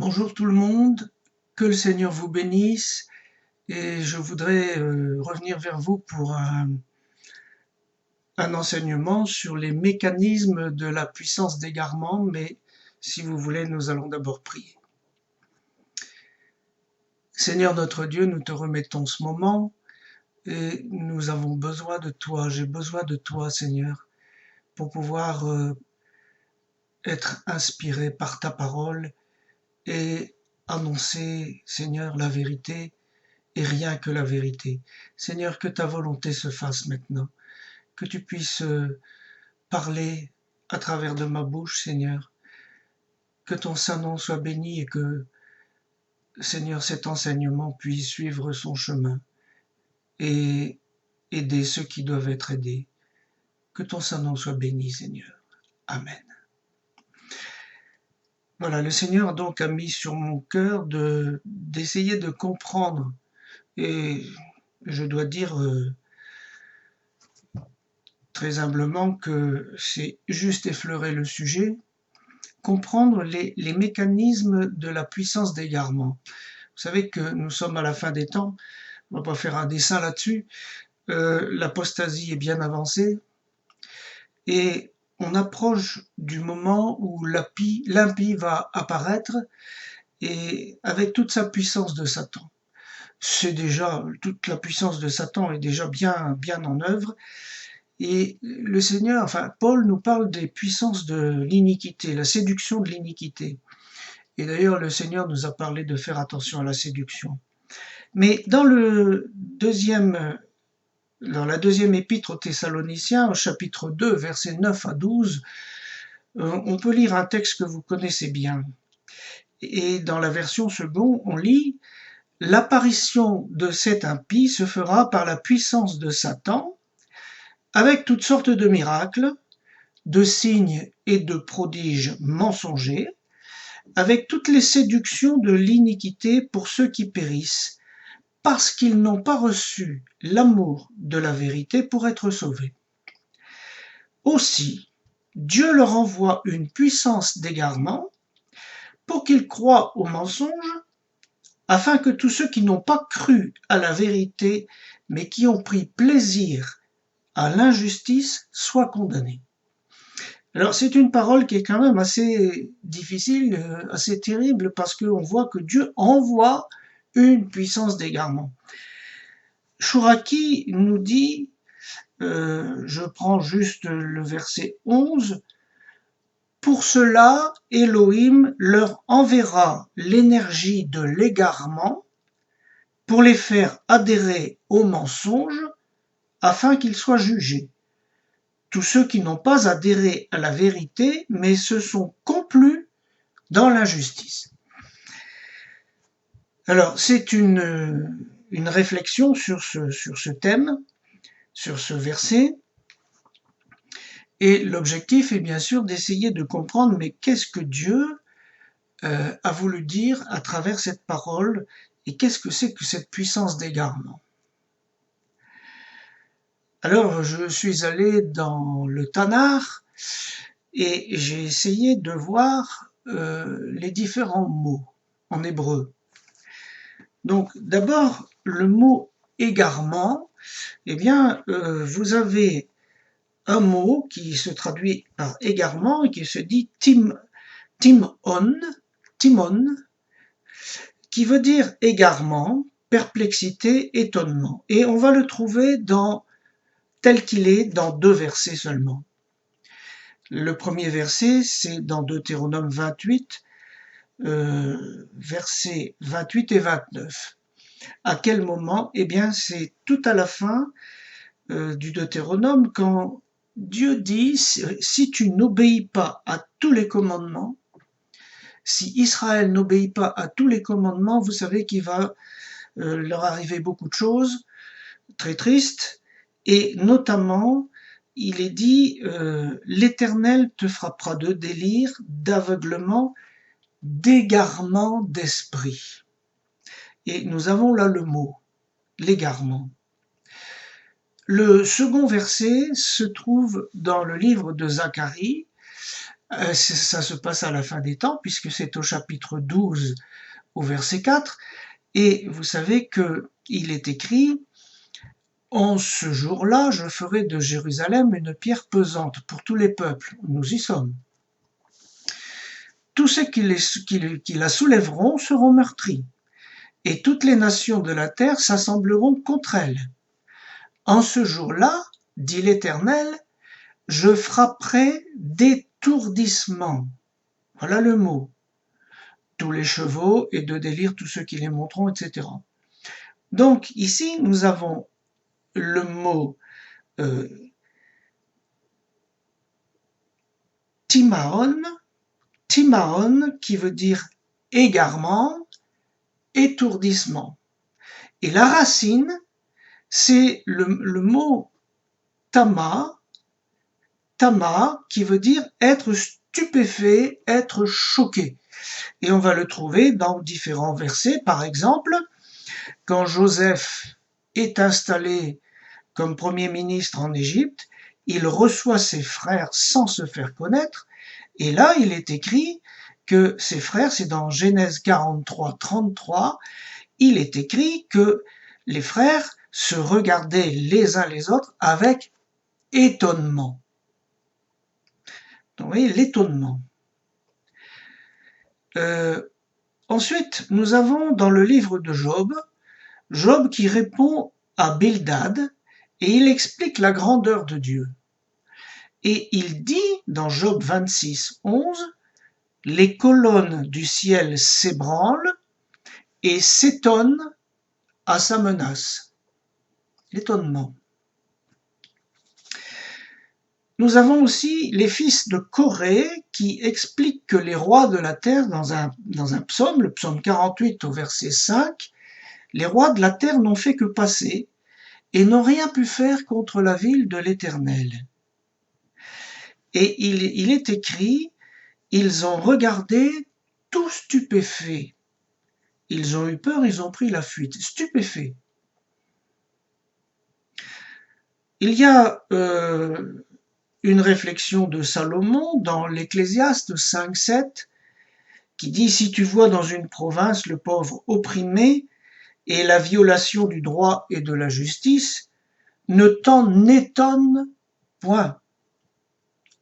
Bonjour tout le monde, que le Seigneur vous bénisse et je voudrais revenir vers vous pour un enseignement sur les mécanismes de la puissance d'égarement, mais si vous voulez, nous allons d'abord prier. Seigneur notre Dieu, nous te remettons ce moment et nous avons besoin de toi, j'ai besoin de toi Seigneur, pour pouvoir être inspiré par ta parole et annoncer Seigneur la vérité et rien que la vérité. Seigneur, que ta volonté se fasse maintenant, que tu puisses parler à travers de ma bouche, Seigneur, que ton Saint-Nom soit béni et que, Seigneur, cet enseignement puisse suivre son chemin et aider ceux qui doivent être aidés. Que ton Saint-Nom soit béni, Seigneur. Amen. Voilà, le Seigneur donc a mis sur mon cœur d'essayer de comprendre, et je dois dire très humblement que c'est juste effleurer le sujet, comprendre les mécanismes de la puissance d'égarement. Vous savez que nous sommes à la fin des temps, on va pas faire un dessin là-dessus, l'apostasie est bien avancée et on approche du moment où l'impie va apparaître et avec toute sa puissance de Satan. C'est déjà, toute la puissance de Satan est déjà bien en œuvre. Et le Seigneur, enfin Paul nous parle des puissances de l'iniquité, la séduction de l'iniquité. Et d'ailleurs, le Seigneur nous a parlé de faire attention à la séduction. Mais dans la deuxième épître aux Thessaloniciens, au chapitre 2, versets 9 à 12, on peut lire un texte que vous connaissez bien. Et dans la version seconde, on lit « L'apparition de cet impie se fera par la puissance de Satan, avec toutes sortes de miracles, de signes et de prodiges mensongers, avec toutes les séductions de l'iniquité pour ceux qui périssent, parce qu'ils n'ont pas reçu l'amour de la vérité pour être sauvés. Aussi, Dieu leur envoie une puissance d'égarement pour qu'ils croient au mensonge, afin que tous ceux qui n'ont pas cru à la vérité, mais qui ont pris plaisir à l'injustice, soient condamnés. » Alors c'est une parole qui est quand même assez difficile, assez terrible, parce qu'on voit que Dieu envoie une puissance d'égarement. Chouraki nous dit, je prends juste le verset 11, « Pour cela, Elohim leur enverra l'énergie de l'égarement pour les faire adhérer au mensonge afin qu'ils soient jugés. Tous ceux qui n'ont pas adhéré à la vérité, mais se sont complus dans l'injustice. » Alors, c'est une réflexion sur ce thème, sur ce verset, et l'objectif est bien sûr d'essayer de comprendre, mais qu'est-ce que Dieu a voulu dire à travers cette parole, et qu'est-ce que c'est que cette puissance d'égarement? Alors, je suis allé dans le Tanakh et j'ai essayé de voir les différents mots en hébreu. Donc, d'abord, le mot égarement, eh bien, vous avez un mot qui se traduit par égarement et qui se dit timon, qui veut dire égarement, perplexité, étonnement. Et on va le trouver tel qu'il est dans 2 versets seulement. Le premier verset, c'est dans Deutéronome 28, versets 28 et 29. À quel moment? Eh bien, c'est tout à la fin du Deutéronome, quand Dieu dit, si tu n'obéis pas à tous les commandements, si Israël n'obéit pas à tous les commandements, vous savez qu'il va leur arriver beaucoup de choses très tristes, et notamment, il est dit, l'Éternel te frappera de délire, d'aveuglement, d'égarement d'esprit. Et nous avons là le mot, l'égarement. Le second verset se trouve dans le livre de Zacharie, Ça se passe à la fin des temps, puisque c'est au chapitre 12, au verset 4, et vous savez qu'il est écrit « En ce jour-là, je ferai de Jérusalem une pierre pesante pour tous les peuples. » Nous y sommes. Tous ceux qui la soulèveront seront meurtris, et toutes les nations de la terre s'assembleront contre elle. En ce jour-là, dit l'Éternel, je frapperai d'étourdissement. Voilà le mot. Tous les chevaux et de délire, tous ceux qui les monteront, etc. Donc ici, nous avons le mot timaon, qui veut dire égarement, étourdissement. Et la racine, c'est le mot tama, qui veut dire être stupéfait, être choqué. Et on va le trouver dans différents versets. Par exemple, quand Joseph est installé comme Premier ministre en Égypte, il reçoit ses frères sans se faire connaître. Et là, il est écrit que ses frères, c'est dans Genèse 43, 33, il est écrit que les frères se regardaient les uns les autres avec étonnement. Donc, vous voyez, l'étonnement. Ensuite, nous avons dans le livre de Job, Job qui répond à Bildad et il explique la grandeur de Dieu. Et il dit dans Job 26, 11, « Les colonnes du ciel s'ébranlent et s'étonnent à sa menace. » L'étonnement. Nous avons aussi les fils de Corée qui expliquent que les rois de la terre, dans un psaume, le psaume 48 au verset 5, les rois de la terre n'ont fait que passer et n'ont rien pu faire contre la ville de l'Éternel. Et il est écrit, ils ont regardé tout stupéfaits. Ils ont eu peur, ils ont pris la fuite. Stupéfaits. Il y a une réflexion de Salomon dans l'Ecclésiaste 5.7 qui dit « Si tu vois dans une province le pauvre opprimé et la violation du droit et de la justice, ne t'en étonne point. »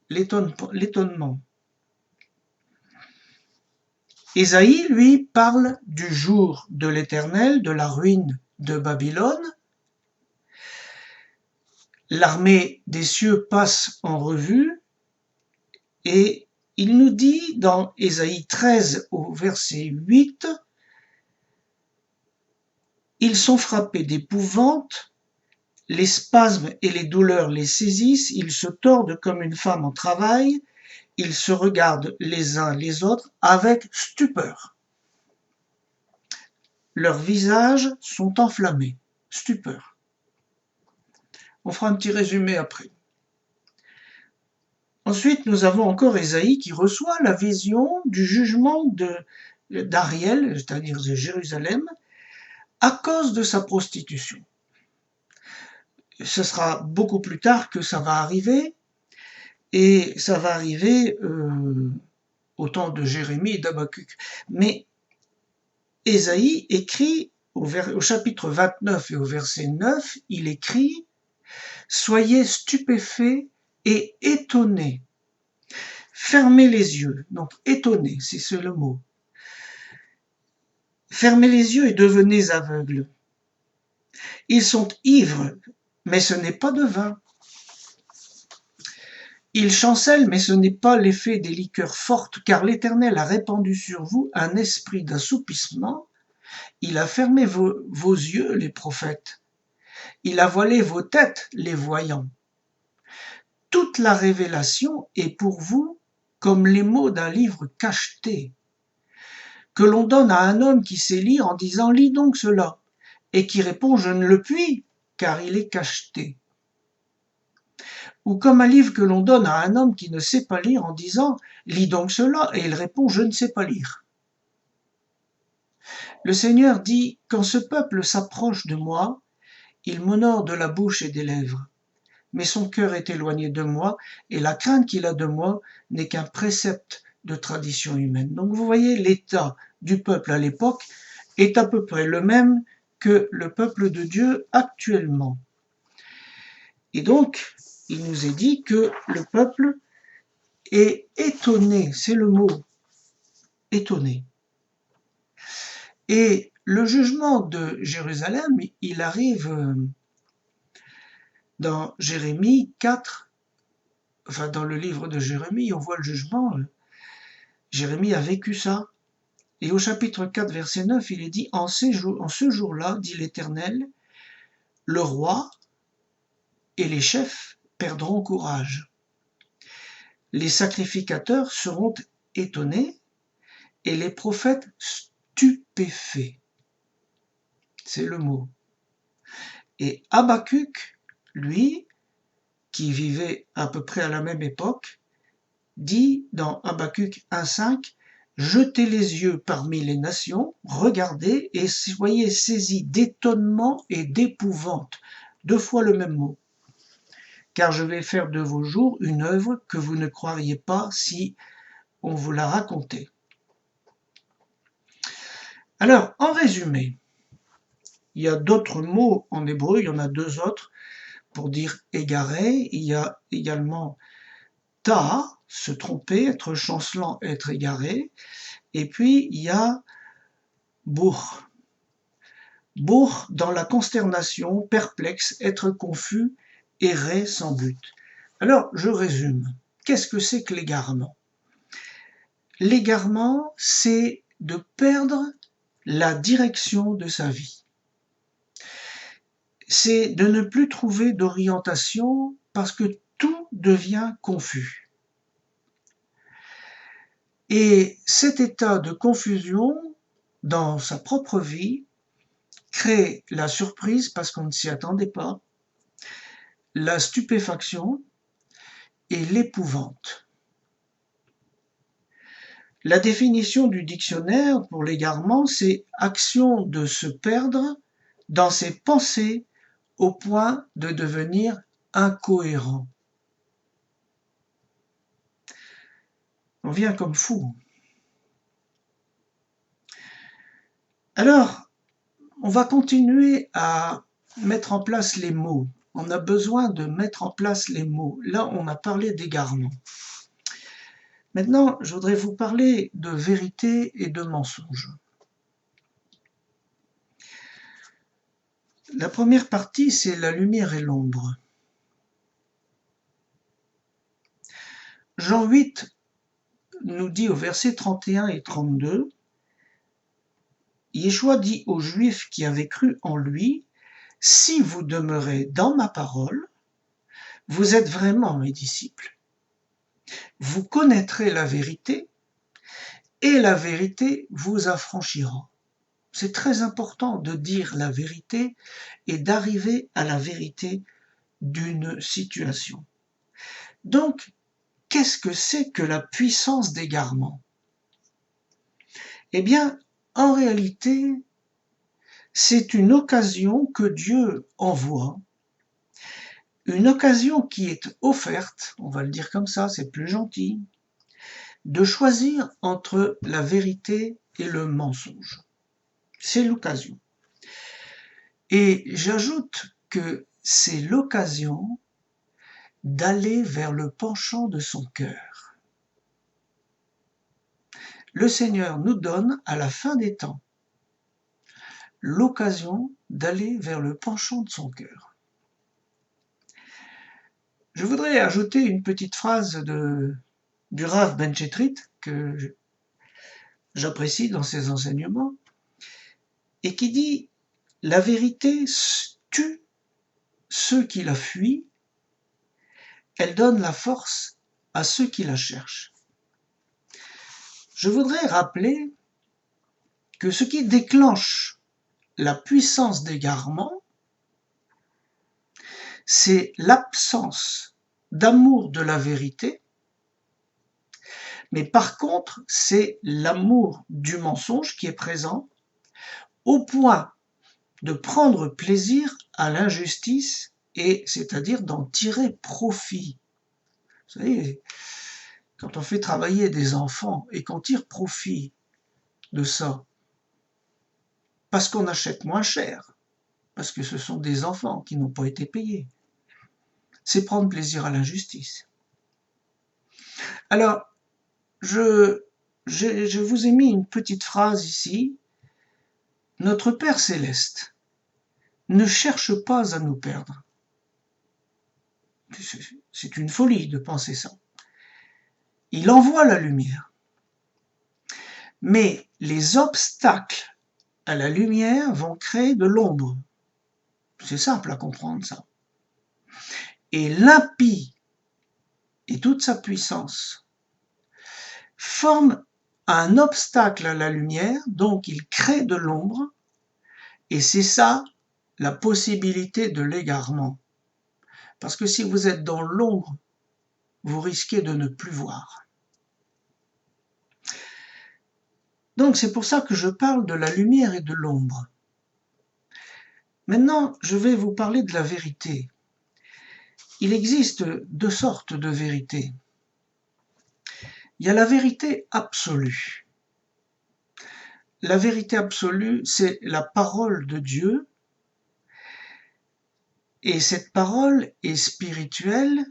L'étonnement. Ésaïe, lui, parle du jour de l'Éternel, de la ruine de Babylone. L'armée des cieux passe en revue et il nous dit dans Ésaïe 13 au verset 8, « Ils sont frappés d'épouvante, les spasmes et les douleurs les saisissent, ils se tordent comme une femme en travail, ils se regardent les uns les autres avec stupeur. Leurs visages sont enflammés. » Stupeur. On fera un petit résumé après. Ensuite, nous avons encore Ésaïe qui reçoit la vision du jugement d'Ariel, c'est-à-dire de Jérusalem, à cause de sa prostitution. Ce sera beaucoup plus tard que ça va arriver, et ça va arriver au temps de Jérémie et d'Habacuc. Mais Ésaïe écrit au chapitre 29 et au verset 9, il écrit « Soyez stupéfaits et étonnés. Fermez les yeux. » Donc étonnés, c'est le mot. Fermez les yeux et devenez aveugles. Ils sont ivres, mais ce n'est pas de vin. Ils chancellent, mais ce n'est pas l'effet des liqueurs fortes, car l'Éternel a répandu sur vous un esprit d'assoupissement. Il a fermé vos yeux, les prophètes. Il a voilé vos têtes, les voyants. Toute la révélation est pour vous comme les mots d'un livre cacheté, que l'on donne à un homme qui sait lire en disant « Lis donc cela », et qui répond « Je ne le puis, car il est cacheté ». Ou comme un livre que l'on donne à un homme qui ne sait pas lire en disant « Lis donc cela », et il répond « Je ne sais pas lire ». Le Seigneur dit « Quand ce peuple s'approche de moi, il m'honore de la bouche et des lèvres, mais son cœur est éloigné de moi, et la crainte qu'il a de moi n'est qu'un précepte de tradition humaine. Donc vous voyez, l'état du peuple à l'époque est à peu près le même que le peuple de Dieu actuellement. Et donc, il nous est dit que le peuple est étonné, c'est le mot, étonné. Et le jugement de Jérusalem, il arrive dans Jérémie 4, enfin dans le livre de Jérémie, on voit le jugement. Jérémie a vécu ça. Et au chapitre 4, verset 9, il est dit, en ce jour-là, dit l'Éternel, le roi et les chefs perdront courage. Les sacrificateurs seront étonnés et les prophètes stupéfaits. C'est le mot. Et Habakkuk, lui, qui vivait à peu près à la même époque, dit dans Habakkuk 1,5, « Jetez les yeux parmi les nations, regardez et soyez saisis d'étonnement et d'épouvante. » 2 fois le même mot. « Car je vais faire de vos jours une œuvre que vous ne croiriez pas si on vous la racontait. » Alors, en résumé, il y a d'autres mots en hébreu, il y en a 2 autres pour dire égaré. Il y a également ta, se tromper, être chancelant, être égaré. Et puis, il y a bourg. Bourg, dans la consternation, perplexe, être confus, errer sans but. Alors, je résume. Qu'est-ce que c'est que l'égarement? L'égarement, c'est de perdre la direction de sa vie. C'est de ne plus trouver d'orientation parce que tout devient confus. Et cet état de confusion dans sa propre vie crée la surprise parce qu'on ne s'y attendait pas, la stupéfaction et l'épouvante. La définition du dictionnaire pour l'égarement, c'est action de se perdre dans ses pensées au point de devenir incohérent. On vient comme fou. Alors, on va continuer à mettre en place les mots. On a besoin de mettre en place les mots. Là, on a parlé d'égarement. Maintenant, je voudrais vous parler de vérité et de mensonge. La première partie, c'est la lumière et l'ombre. Jean 8 nous dit au verset 31 et 32, Yeshua dit aux Juifs qui avaient cru en lui, « Si vous demeurez dans ma parole, vous êtes vraiment mes disciples. Vous connaîtrez la vérité, et la vérité vous affranchira. » C'est très important de dire la vérité et d'arriver à la vérité d'une situation. Donc, qu'est-ce que c'est que la puissance d'égarement? Eh bien, en réalité, c'est une occasion que Dieu envoie, une occasion qui est offerte, on va le dire comme ça, c'est plus gentil, de choisir entre la vérité et le mensonge. C'est l'occasion. Et j'ajoute que c'est l'occasion d'aller vers le penchant de son cœur. Le Seigneur nous donne, à la fin des temps, l'occasion d'aller vers le penchant de son cœur. Je voudrais ajouter une petite phrase du Rav Ben Chetrit, que j'apprécie dans ses enseignements, et qui dit « La vérité tue ceux qui la fuient, elle donne la force à ceux qui la cherchent. » Je voudrais rappeler que ce qui déclenche la puissance d'égarement, c'est l'absence d'amour de la vérité, mais par contre, c'est l'amour du mensonge qui est présent, au point de prendre plaisir à l'injustice et c'est-à-dire d'en tirer profit. Vous savez, quand on fait travailler des enfants et qu'on tire profit de ça, parce qu'on achète moins cher, parce que ce sont des enfants qui n'ont pas été payés, c'est prendre plaisir à l'injustice. Alors, je vous ai mis une petite phrase ici. Notre Père Céleste ne cherche pas à nous perdre. C'est une folie de penser ça. Il envoie la lumière. Mais les obstacles à la lumière vont créer de l'ombre. C'est simple à comprendre ça. Et l'impie et toute sa puissance forment un obstacle à la lumière, donc il crée de l'ombre, et c'est ça la possibilité de l'égarement. Parce que si vous êtes dans l'ombre, vous risquez de ne plus voir. Donc c'est pour ça que je parle de la lumière et de l'ombre. Maintenant, je vais vous parler de la vérité. Il existe deux sortes de vérité. Il y a la vérité absolue. La vérité absolue, c'est la parole de Dieu, et cette parole est spirituelle,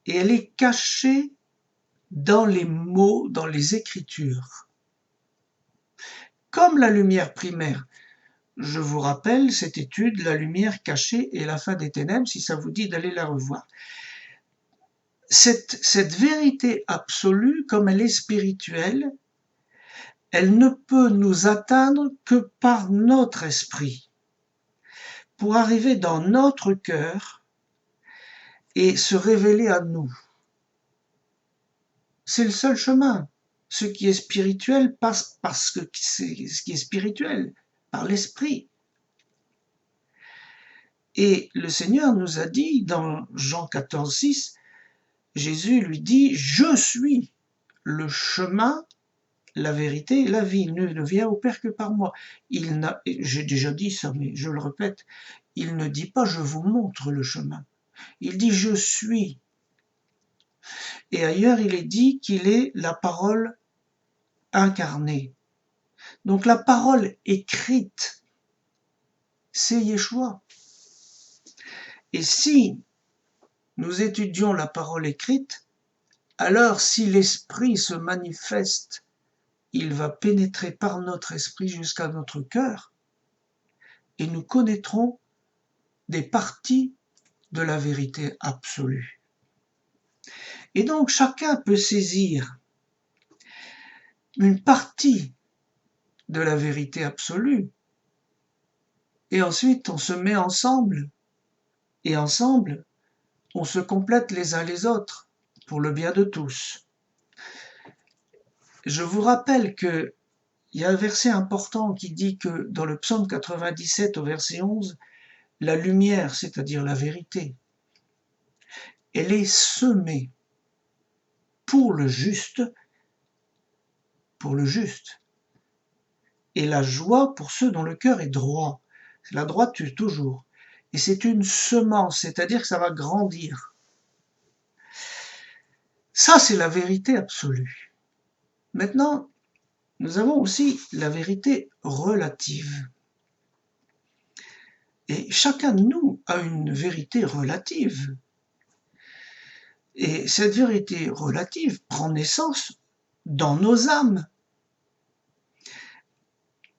et elle est cachée dans les mots, dans les Écritures. Comme la lumière primaire. Je vous rappelle cette étude, La lumière cachée et la fin des ténèbres, si ça vous dit d'aller la revoir. Cette vérité absolue, comme elle est spirituelle, elle ne peut nous atteindre que par notre esprit, pour arriver dans notre cœur et se révéler à nous. C'est le seul chemin. Ce qui est spirituel passe parce que c'est ce qui est spirituel, par l'esprit. Et le Seigneur nous a dit dans Jean 14, 6, Jésus lui dit « Je suis le chemin, la vérité et la vie. Nul ne vient au Père que par moi. » J'ai déjà dit ça, mais je le répète, il ne dit pas « Je vous montre le chemin ». Il dit « Je suis ». Et ailleurs, il est dit qu'il est la parole incarnée. Donc la parole écrite, c'est Yeshua. Et si nous étudions la parole écrite, alors si l'esprit se manifeste, il va pénétrer par notre esprit jusqu'à notre cœur et nous connaîtrons des parties de la vérité absolue. Et donc chacun peut saisir une partie de la vérité absolue et ensuite on se met ensemble et ensemble on se complète les uns les autres pour le bien de tous. Je vous rappelle que il y a un verset important qui dit que dans le psaume 97 au verset 11, la lumière, c'est-à-dire la vérité, elle est semée pour le juste, et la joie pour ceux dont le cœur est droit. La droiture toujours. Et c'est une semence, c'est-à-dire que ça va grandir. Ça, c'est la vérité absolue. Maintenant, nous avons aussi la vérité relative. Et chacun de nous a une vérité relative. Et cette vérité relative prend naissance dans nos âmes,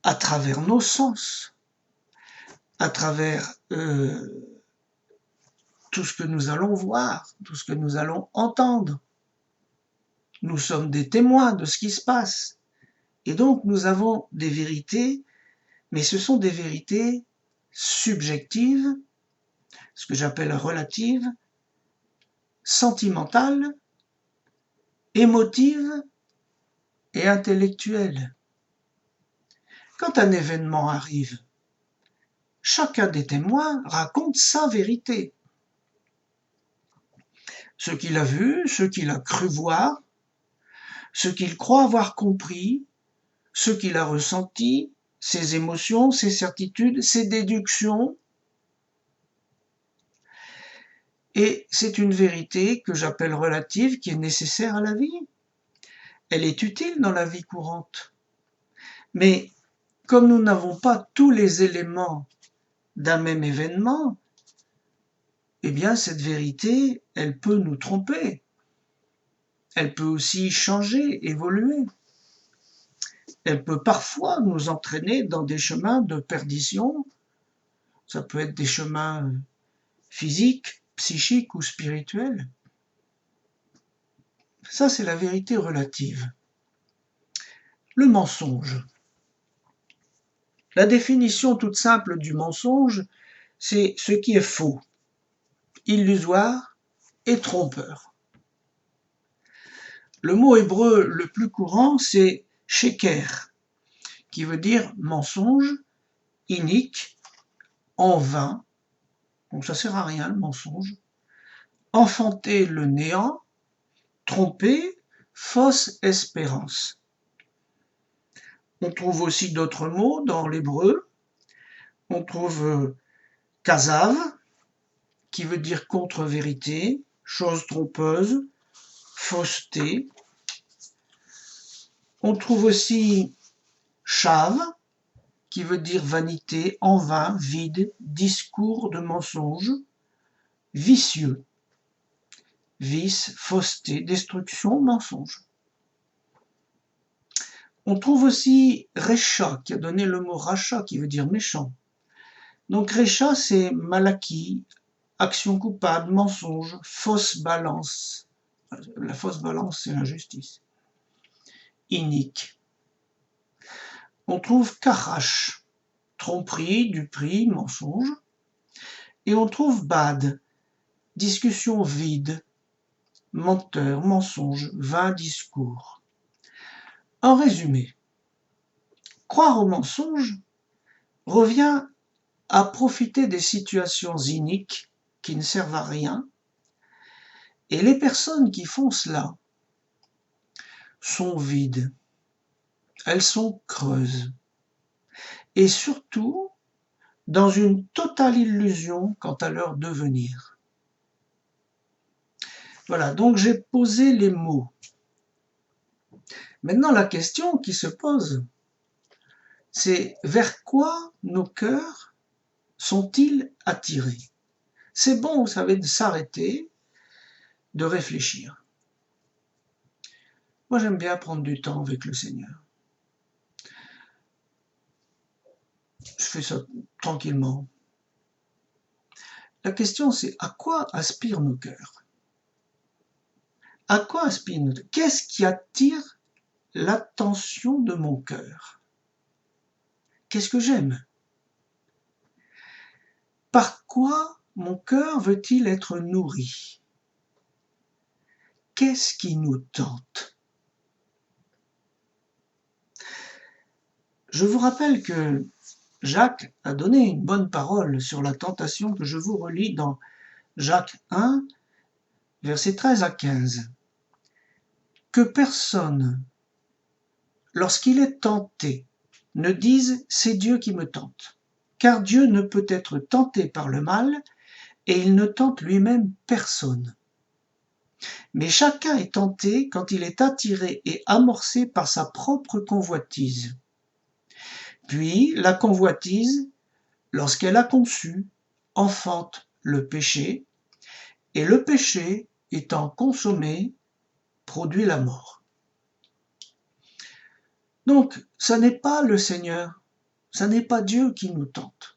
à travers nos sens, à travers tout ce que nous allons voir, tout ce que nous allons entendre. Nous sommes des témoins de ce qui se passe. Et donc nous avons des vérités, mais ce sont des vérités subjectives, ce que j'appelle relatives, sentimentales, émotives et intellectuelles. Quand un événement arrive, chacun des témoins raconte sa vérité. Ce qu'il a vu, ce qu'il a cru voir, ce qu'il croit avoir compris, ce qu'il a ressenti, ses émotions, ses certitudes, ses déductions. Et c'est une vérité que j'appelle relative, qui est nécessaire à la vie. Elle est utile dans la vie courante. Mais comme nous n'avons pas tous les éléments d'un même événement, eh bien cette vérité, elle peut nous tromper. Elle peut aussi changer, évoluer. Elle peut parfois nous entraîner dans des chemins de perdition. Ça peut être des chemins physiques, psychiques ou spirituels. Ça, c'est la vérité relative. Le mensonge. La définition toute simple du mensonge, c'est ce qui est faux, illusoire et trompeur. Le mot hébreu le plus courant, c'est sheker, qui veut dire mensonge, inique, en vain, donc ça sert à rien le mensonge, enfanter le néant, tromper, fausse espérance. On trouve aussi d'autres mots dans l'hébreu. On trouve kazav, qui veut dire contre-vérité, chose trompeuse, fausseté. On trouve aussi shav, qui veut dire vanité, en vain, vide, discours de mensonge, vicieux, vice, fausseté, destruction, mensonge. On trouve aussi Recha, qui a donné le mot Racha, qui veut dire méchant. Donc Recha, c'est Malaki, action coupable, mensonge, fausse balance. La fausse balance, c'est l'injustice. Inique. On trouve Karash, tromperie, duperie, mensonge. Et on trouve Bad, discussion vide, menteur, mensonge, vain discours. En résumé, croire au mensonge revient à profiter des situations iniques qui ne servent à rien, et les personnes qui font cela sont vides, elles sont creuses, et surtout dans une totale illusion quant à leur devenir. Voilà, donc j'ai posé les mots. Maintenant, la question qui se pose, c'est vers quoi nos cœurs sont-ils attirés? C'est bon, vous savez, de s'arrêter, de réfléchir. Moi, j'aime bien prendre du temps avec le Seigneur. Je fais ça tranquillement. La question, c'est à quoi aspirent nos cœurs? À quoi aspirent nos cœurs? Qu'est-ce qui attire l'attention de mon cœur? Qu'est-ce que j'aime? Par quoi mon cœur veut-il être nourri? Qu'est-ce qui nous tente? Je vous rappelle que Jacques a donné une bonne parole sur la tentation que je vous relis dans Jacques 1, versets 13 à 15. Que personne, lorsqu'il est tenté, ne dise « c'est Dieu qui me tente », car Dieu ne peut être tenté par le mal et il ne tente lui-même personne. Mais chacun est tenté quand il est attiré et amorcé par sa propre convoitise. Puis la convoitise, lorsqu'elle a conçu, enfante le péché, et le péché, étant consommé, produit la mort. Donc, ça n'est pas le Seigneur, ça n'est pas Dieu qui nous tente.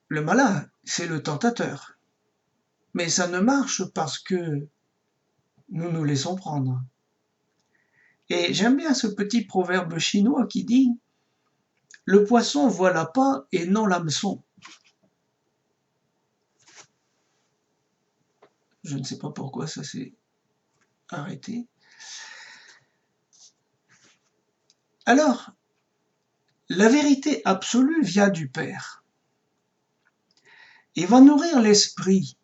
Le malin, c'est le tentateur. Mais ça ne marche parce que nous nous laissons prendre. Et j'aime bien ce petit proverbe chinois qui dit « Le poisson voit l'appât et non l'hameçon ». Je ne sais pas pourquoi ça s'est arrêté. Alors, la vérité absolue vient du Père et va nourrir l'esprit.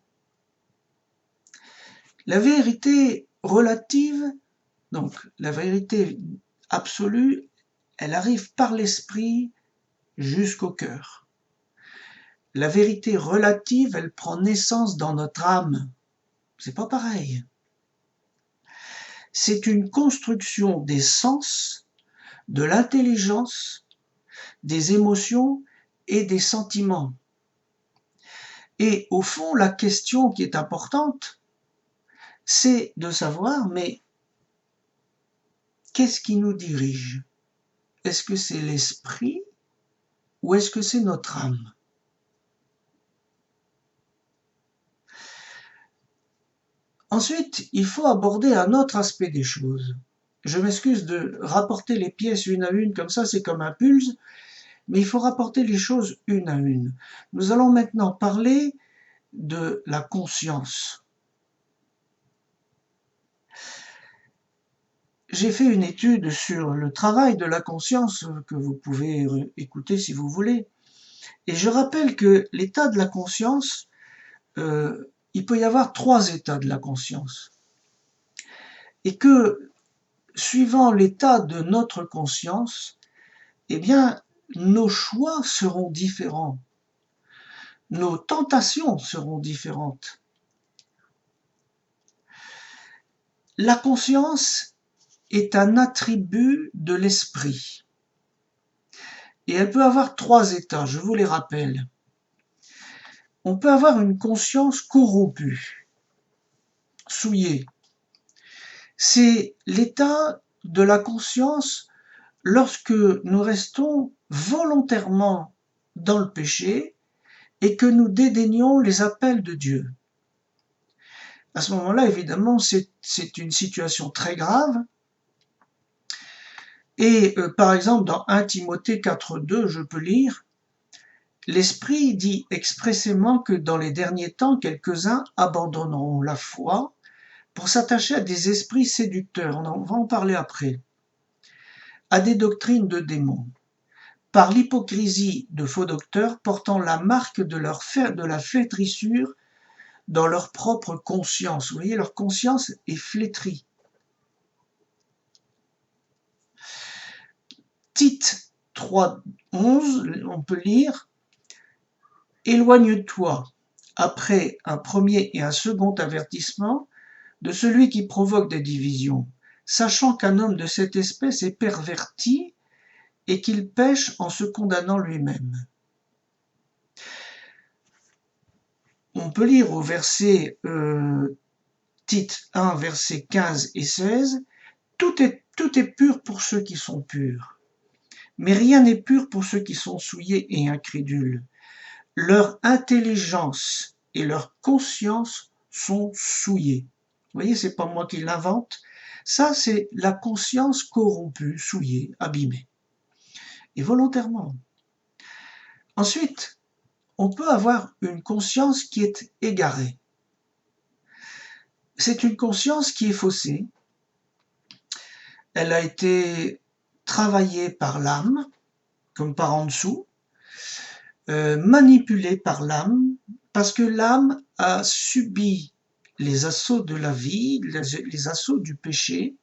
La vérité relative, donc la vérité absolue, elle arrive par l'esprit jusqu'au cœur. La vérité relative, elle prend naissance dans notre âme. C'est pas pareil. C'est une construction des sens, de l'intelligence, des émotions et des sentiments. Et au fond, la question qui est importante, c'est de savoir, mais qu'est-ce qui nous dirige? Est-ce que c'est l'esprit ou est-ce que c'est notre âme? Ensuite, il faut aborder un autre aspect des choses. Je m'excuse de rapporter les pièces une à une, comme ça c'est comme un pulse, mais il faut rapporter les choses une à une. Nous allons maintenant parler de la conscience. J'ai fait une étude sur le travail de la conscience que vous pouvez écouter si vous voulez. Et je rappelle que l'état de la conscience, il peut y avoir 3 états de la conscience. Et que, suivant l'état de notre conscience, eh bien, nos choix seront différents. Nos tentations seront différentes. La conscience est un attribut de l'esprit. Et elle peut avoir 3 états, je vous les rappelle. On peut avoir une conscience corrompue, souillée. C'est l'état de la conscience lorsque nous restons volontairement dans le péché et que nous dédaignons les appels de Dieu. À ce moment-là, évidemment, c'est une situation très grave. Et par exemple, dans 1 Timothée 4,2, je peux lire « L'Esprit dit expressément que dans les derniers temps, quelques-uns abandonneront la foi pour s'attacher à des esprits séducteurs. » On va en parler après. À des doctrines de démons, par l'hypocrisie de faux docteurs portant la marque de la flétrissure dans leur propre conscience. Vous voyez, leur conscience est flétrie. Tite 3,11, on peut lire « Éloigne-toi, après un premier et un second avertissement, de celui qui provoque des divisions, sachant qu'un homme de cette espèce est perverti et qu'il pêche en se condamnant lui-même. » On peut lire au verset Tite 1, versets 15 et 16, tout est pur pour ceux qui sont purs, mais rien n'est pur pour ceux qui sont souillés et incrédules. Leur intelligence et leur conscience sont souillées. Vous voyez, c'est pas moi qui l'invente. Ça, c'est la conscience corrompue, souillée, abîmée. Et volontairement. Ensuite, on peut avoir une conscience qui est égarée. C'est une conscience qui est faussée. Elle a été travaillée par l'âme, comme par en dessous, manipulée par l'âme, parce que l'âme a subi les assauts de la vie, les assauts du péché,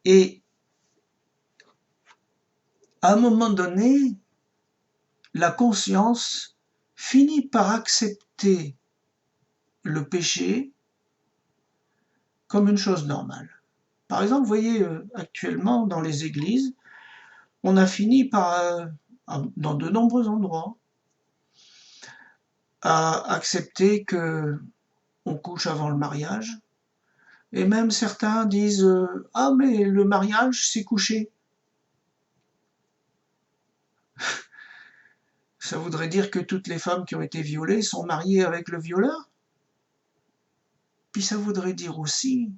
et à un moment donné, la conscience finit par accepter le péché comme une chose normale. Par exemple, vous voyez, actuellement, dans les églises, on a fini par, dans de nombreux endroits, à accepter que on couche avant le mariage. Et même certains disent « Ah, mais le mariage, c'est coucher ». Ça voudrait dire que toutes les femmes qui ont été violées sont mariées avec le violeur? Puis ça voudrait dire aussi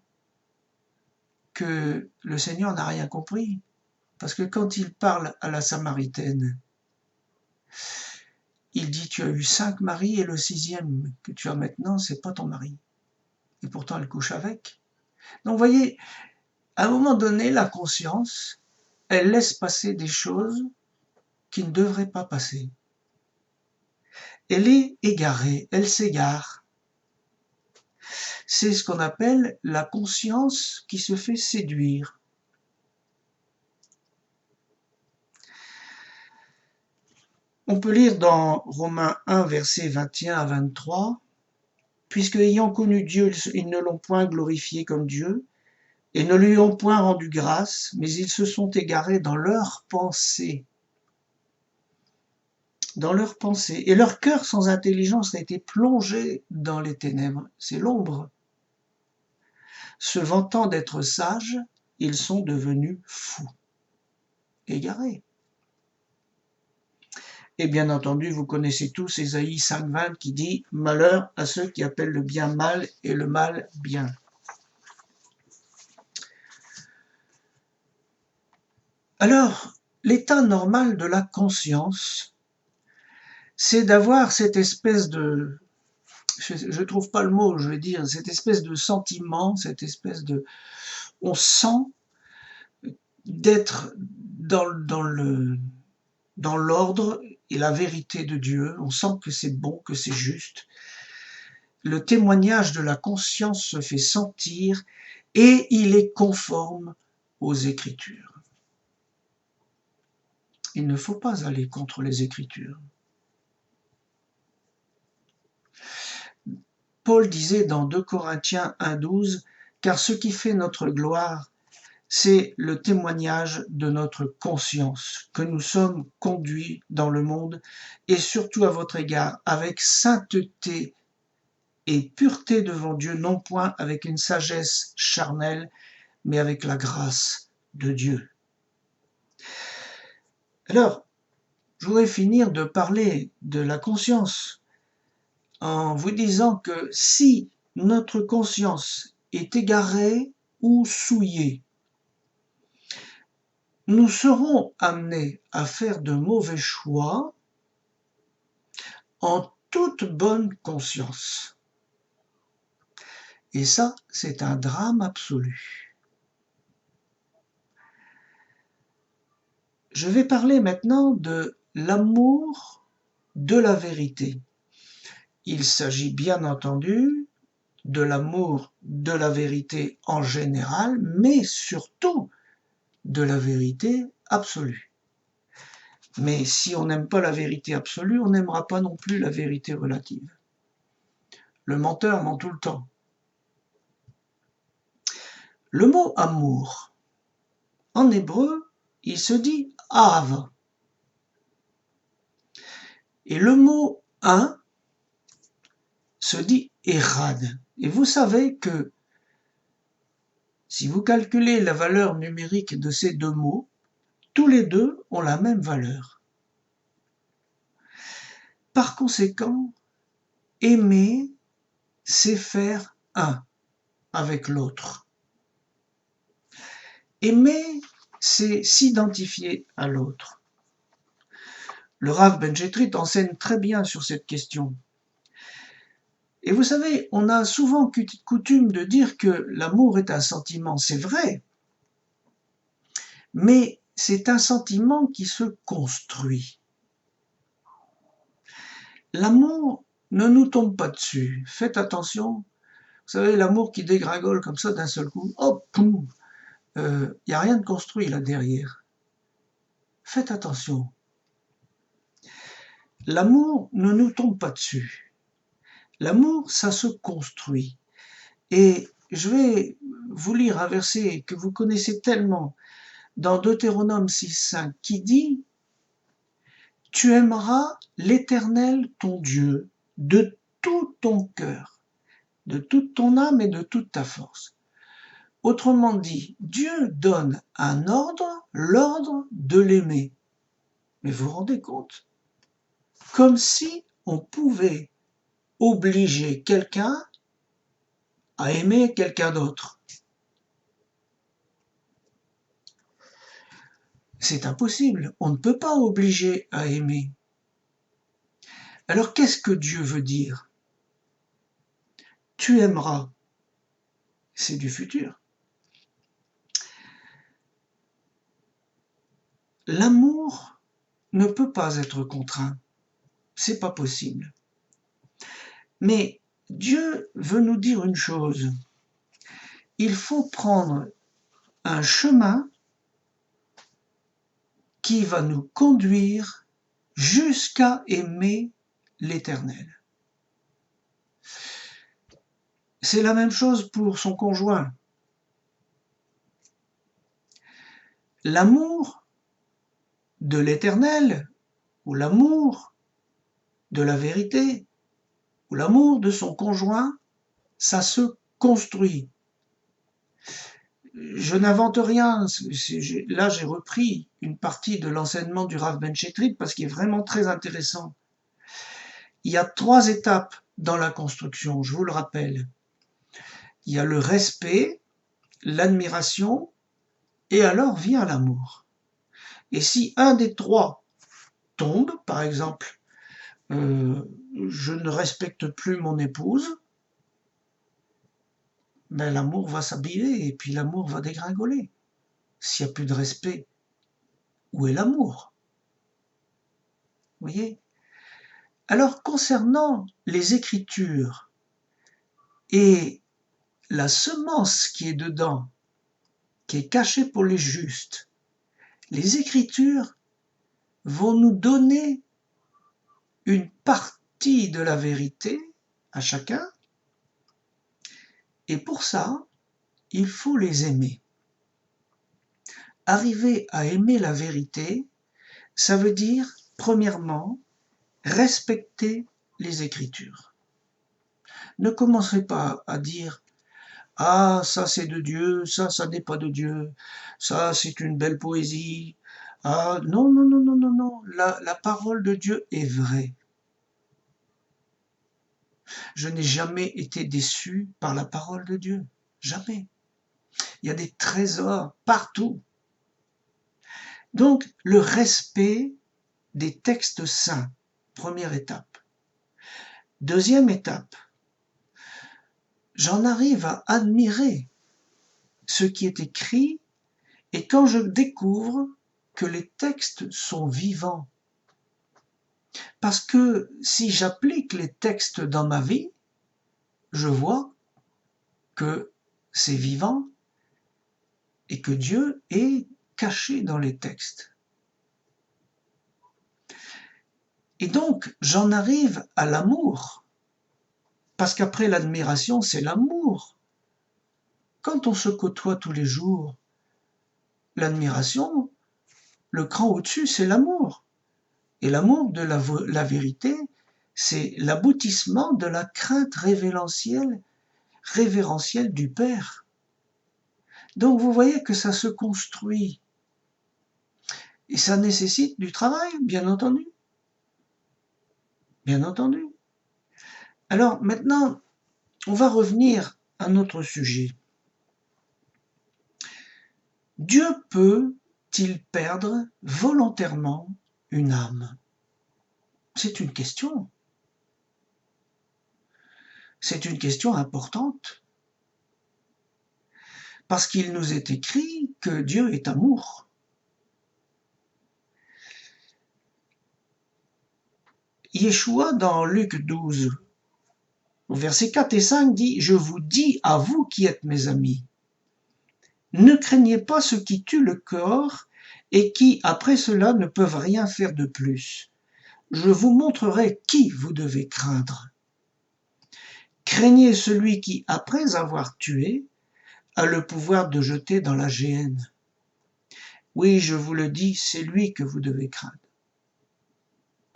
que le Seigneur n'a rien compris. Parce que quand il parle à la Samaritaine, il dit « Tu as eu 5 maris et le 6e que tu as maintenant, c'est pas ton mari. » Et pourtant, elle couche avec. Donc, vous voyez, à un moment donné, la conscience, elle laisse passer des choses qui ne devraient pas passer. Elle est égarée, elle s'égare. C'est ce qu'on appelle la conscience qui se fait séduire. On peut lire dans Romains 1, versets 21 à 23, « Puisque ayant connu Dieu, ils ne l'ont point glorifié comme Dieu, et ne lui ont point rendu grâce, mais ils se sont égarés dans leurs pensées. Et leur cœur sans intelligence a été plongé dans les ténèbres. » C'est l'ombre. « Se vantant d'être sages, ils sont devenus fous. » Égarés. Et bien entendu, vous connaissez tous Ésaïe 5,20 qui dit « Malheur à ceux qui appellent le bien mal et le mal bien. » Alors, l'état normal de la conscience, c'est d'avoir cette espèce de, je trouve pas le mot, je vais dire, cette espèce de sentiment, cette espèce de, on sent d'être dans l'ordre et la vérité de Dieu, on sent que c'est bon, que c'est juste. Le témoignage de la conscience se fait sentir et il est conforme aux Écritures. Il ne faut pas aller contre les Écritures. Paul disait dans 2 Corinthiens 1,12 « Car ce qui fait notre gloire, c'est le témoignage de notre conscience, que nous sommes conduits dans le monde, et surtout à votre égard, avec sainteté et pureté devant Dieu, non point avec une sagesse charnelle, mais avec la grâce de Dieu. » Alors, je voudrais finir de parler de la conscience en vous disant que si notre conscience est égarée ou souillée, nous serons amenés à faire de mauvais choix en toute bonne conscience. Et ça, c'est un drame absolu. Je vais parler maintenant de l'amour de la vérité. Il s'agit bien entendu de l'amour de la vérité en général, mais surtout de la vérité absolue. Mais si on n'aime pas la vérité absolue, on n'aimera pas non plus la vérité relative. Le menteur ment tout le temps. Le mot amour, en hébreu, il se dit Ahav. Et le mot un se dit Erad. Et vous savez que si vous calculez la valeur numérique de ces deux mots, tous les deux ont la même valeur. Par conséquent, aimer, c'est faire un avec l'autre. Aimer, c'est s'identifier à l'autre. Le Rav Ben Jetrit enseigne très bien sur cette question. Et vous savez, on a souvent coutume de dire que l'amour est un sentiment, c'est vrai, mais c'est un sentiment qui se construit. L'amour ne nous tombe pas dessus, faites attention. Vous savez, l'amour qui dégringole comme ça d'un seul coup, hop, poum, n'y a rien de construit là derrière. Faites attention. L'amour ne nous tombe pas dessus. L'amour, ça se construit. Et je vais vous lire un verset que vous connaissez tellement dans Deutéronome 6,5 qui dit « Tu aimeras l'Éternel ton Dieu de tout ton cœur, de toute ton âme et de toute ta force. » Autrement dit, Dieu donne un ordre, l'ordre de l'aimer. Mais vous vous rendez compte? Comme si on pouvait obliger quelqu'un à aimer quelqu'un d'autre. C'est impossible, on ne peut pas obliger à aimer. Alors qu'est-ce que Dieu veut dire? Tu aimeras, c'est du futur. L'amour ne peut pas être contraint, c'est pas possible. Mais Dieu veut nous dire une chose, il faut prendre un chemin qui va nous conduire jusqu'à aimer l'Éternel. C'est la même chose pour son conjoint. L'amour de l'Éternel, ou l'amour de la vérité, ou l'amour de son conjoint, ça se construit. Je n'invente rien. Là, j'ai repris une partie de l'enseignement du Rav Ben Shetrit parce qu'il est vraiment très intéressant. Il y a 3 étapes dans la construction, je vous le rappelle. Il y a le respect, l'admiration, et alors vient l'amour. Et si un des 3 tombe, par exemple, je ne respecte plus mon épouse, ben l'amour va s'abîmer et puis l'amour va dégringoler. S'il n'y a plus de respect, où est l'amour? Vous voyez? Alors, concernant les Écritures et la semence qui est dedans, qui est cachée pour les justes, les Écritures vont nous donner une partie de la vérité à chacun, et pour ça, il faut les aimer. Arriver à aimer la vérité, ça veut dire, premièrement, respecter les Écritures. Ne commencez pas à dire « Ah, ça c'est de Dieu, ça n'est pas de Dieu, ça c'est une belle poésie. » Ah, non, non, non, non, non, non, la parole de Dieu est vraie. Je n'ai jamais été déçu par la parole de Dieu, jamais. Il y a des trésors partout. Donc, le respect des textes saints, première étape. Deuxième étape, j'en arrive à admirer ce qui est écrit et quand je découvre que les textes sont vivants. Parce que si j'applique les textes dans ma vie, je vois que c'est vivant et que Dieu est caché dans les textes. Et donc, j'en arrive à l'amour. Parce qu'après l'admiration, c'est l'amour. Quand on se côtoie tous les jours, l'admiration, le cran au-dessus, c'est l'amour. Et l'amour de la vérité, c'est l'aboutissement de la crainte révérentielle du Père. Donc vous voyez que ça se construit. Et ça nécessite du travail, bien entendu. Bien entendu. Alors maintenant, on va revenir à notre sujet. Dieu peut-il perdre volontairement une âme? C'est une question. C'est une question importante. Parce qu'il nous est écrit que Dieu est amour. Yeshua, dans Luc 12, au verset 4 et 5, dit « Je vous dis à vous qui êtes mes amis, ne craignez pas ceux qui tuent le corps et qui, après cela, ne peuvent rien faire de plus. Je vous montrerai qui vous devez craindre. Craignez celui qui, après avoir tué, a le pouvoir de jeter dans la géhenne. Oui, je vous le dis, c'est lui que vous devez craindre. »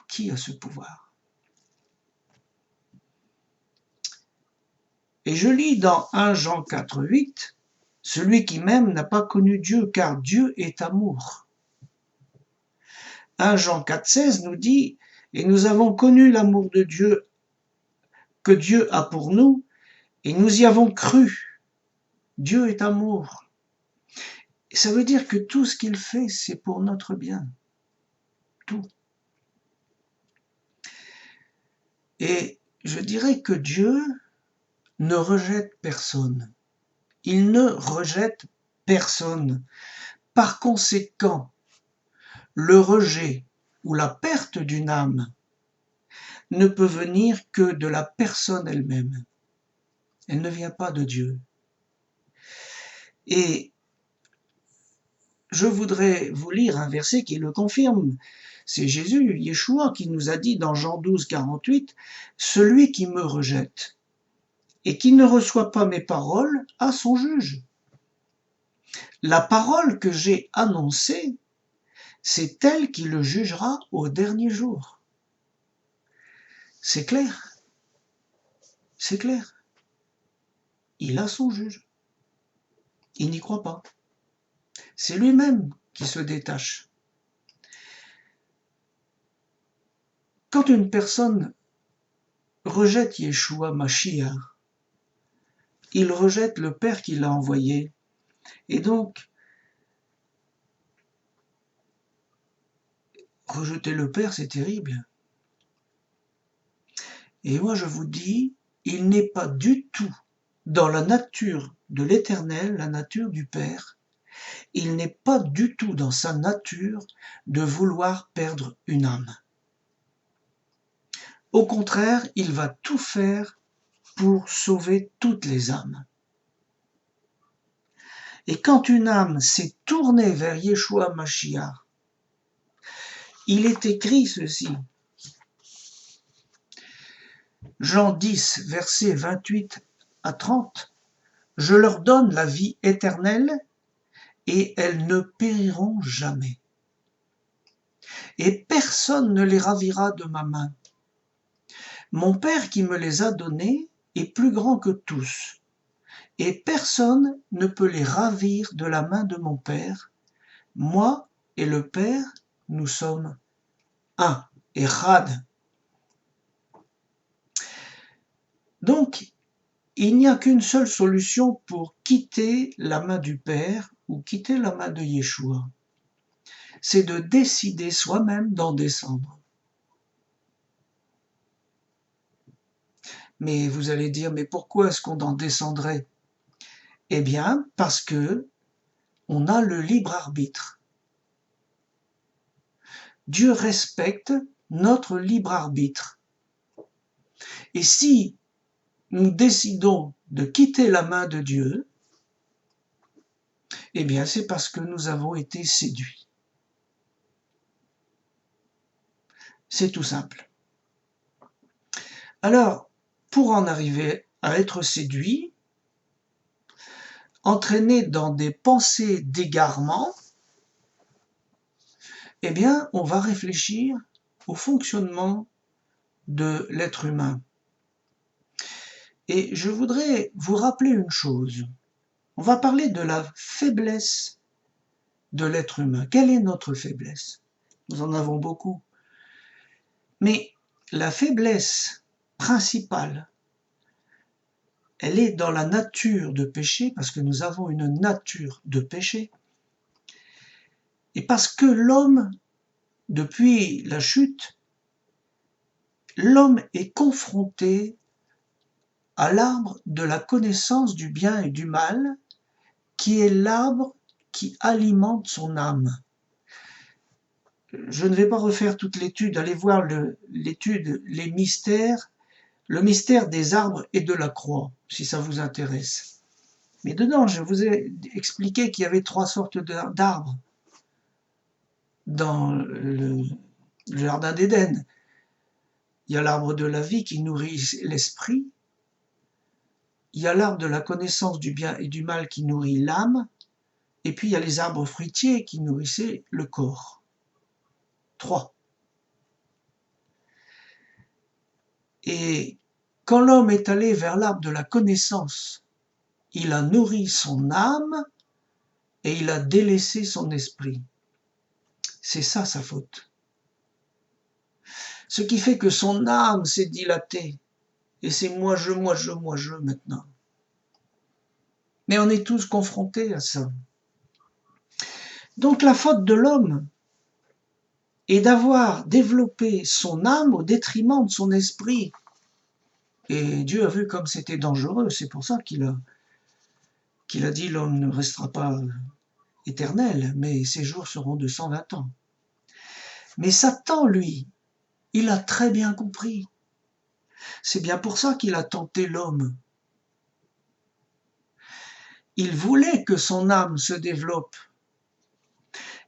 Qui a ce pouvoir? Et je lis dans 1 Jean 4, 8, « Celui qui m'aime n'a pas connu Dieu, car Dieu est amour. » 1 Jean 4, 16 nous dit « Et nous avons connu l'amour de Dieu que Dieu a pour nous, et nous y avons cru. Dieu est amour. » Et ça veut dire que tout ce qu'il fait, c'est pour notre bien. Tout. Et je dirais que Dieu ne rejette personne. Il ne rejette personne. Par conséquent, le rejet ou la perte d'une âme ne peut venir que de la personne elle-même. Elle ne vient pas de Dieu. Et je voudrais vous lire un verset qui le confirme. C'est Jésus, Yeshua, qui nous a dit dans Jean 12, 48, « Celui qui me rejette et qui ne reçoit pas mes paroles a son juge. » La parole que j'ai annoncée, c'est elle qui le jugera au dernier jour. C'est clair. C'est clair. Il a son juge. Il n'y croit pas. C'est lui-même qui se détache. Quand une personne rejette Yeshua Mashiach, il rejette le Père qui l'a envoyé. Et donc, rejeter le Père, c'est terrible. Et moi, je vous dis, il n'est pas du tout dans la nature de l'Éternel, la nature du Père, il n'est pas du tout dans sa nature de vouloir perdre une âme. Au contraire, il va tout faire pour sauver toutes les âmes. Et quand une âme s'est tournée vers Yeshua Mashiach, il est écrit ceci. Jean 10, versets 28 à 30. « Je leur donne la vie éternelle et elles ne périront jamais. Et personne ne les ravira de ma main. Mon Père qui me les a donnés est plus grand que tous, et personne ne peut les ravir de la main de mon Père. Moi et le Père, nous sommes un, Echad. » Donc, il n'y a qu'une seule solution pour quitter la main du Père ou quitter la main de Yeshua. C'est de décider soi-même d'en descendre. Mais vous allez dire, mais pourquoi est-ce qu'on en descendrait? Eh bien, parce que on a le libre arbitre. Dieu respecte notre libre arbitre. Et si nous décidons de quitter la main de Dieu, eh bien, c'est parce que nous avons été séduits. C'est tout simple. Alors, pour en arriver à être séduit, entraîné dans des pensées d'égarement, eh bien, on va réfléchir au fonctionnement de l'être humain. Et je voudrais vous rappeler une chose. On va parler de la faiblesse de l'être humain. Quelle est notre faiblesse? Nous en avons beaucoup. Mais la faiblesse principale, elle est dans la nature de péché, parce que nous avons une nature de péché. Et parce que l'homme, depuis la chute, l'homme est confronté à l'arbre de la connaissance du bien et du mal, qui est l'arbre qui alimente son âme. Je ne vais pas refaire toute l'étude, allez voir l'étude, les mystères, le mystère des arbres et de la croix, si ça vous intéresse. Mais dedans, je vous ai expliqué qu'il y avait 3 sortes d'arbres dans le jardin d'Éden. Il y a l'arbre de la vie qui nourrit l'esprit, il y a l'arbre de la connaissance du bien et du mal qui nourrit l'âme, et puis il y a les arbres fruitiers qui nourrissaient le corps. 3. Et quand l'homme est allé vers l'arbre de la connaissance, il a nourri son âme et il a délaissé son esprit. C'est ça sa faute. Ce qui fait que son âme s'est dilatée. Et c'est moi, je maintenant. Mais on est tous confrontés à ça. Donc la faute de l'homme est d'avoir développé son âme au détriment de son esprit. Et Dieu a vu comme c'était dangereux, c'est pour ça qu'il a dit l'homme ne restera pas éternel, mais ses jours seront de 120 ans. Mais Satan, lui, il a très bien compris. C'est bien pour ça qu'il a tenté l'homme. Il voulait que son âme se développe.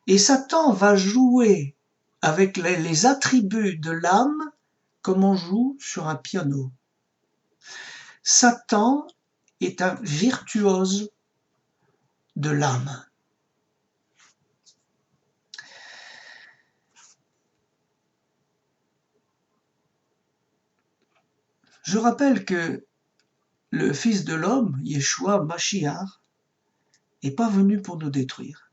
Et Satan va jouer avec les attributs de l'âme comme on joue sur un piano. Satan est un virtuose de l'âme. Je rappelle que le Fils de l'homme, Yeshua Mashiach, n'est pas venu pour nous détruire.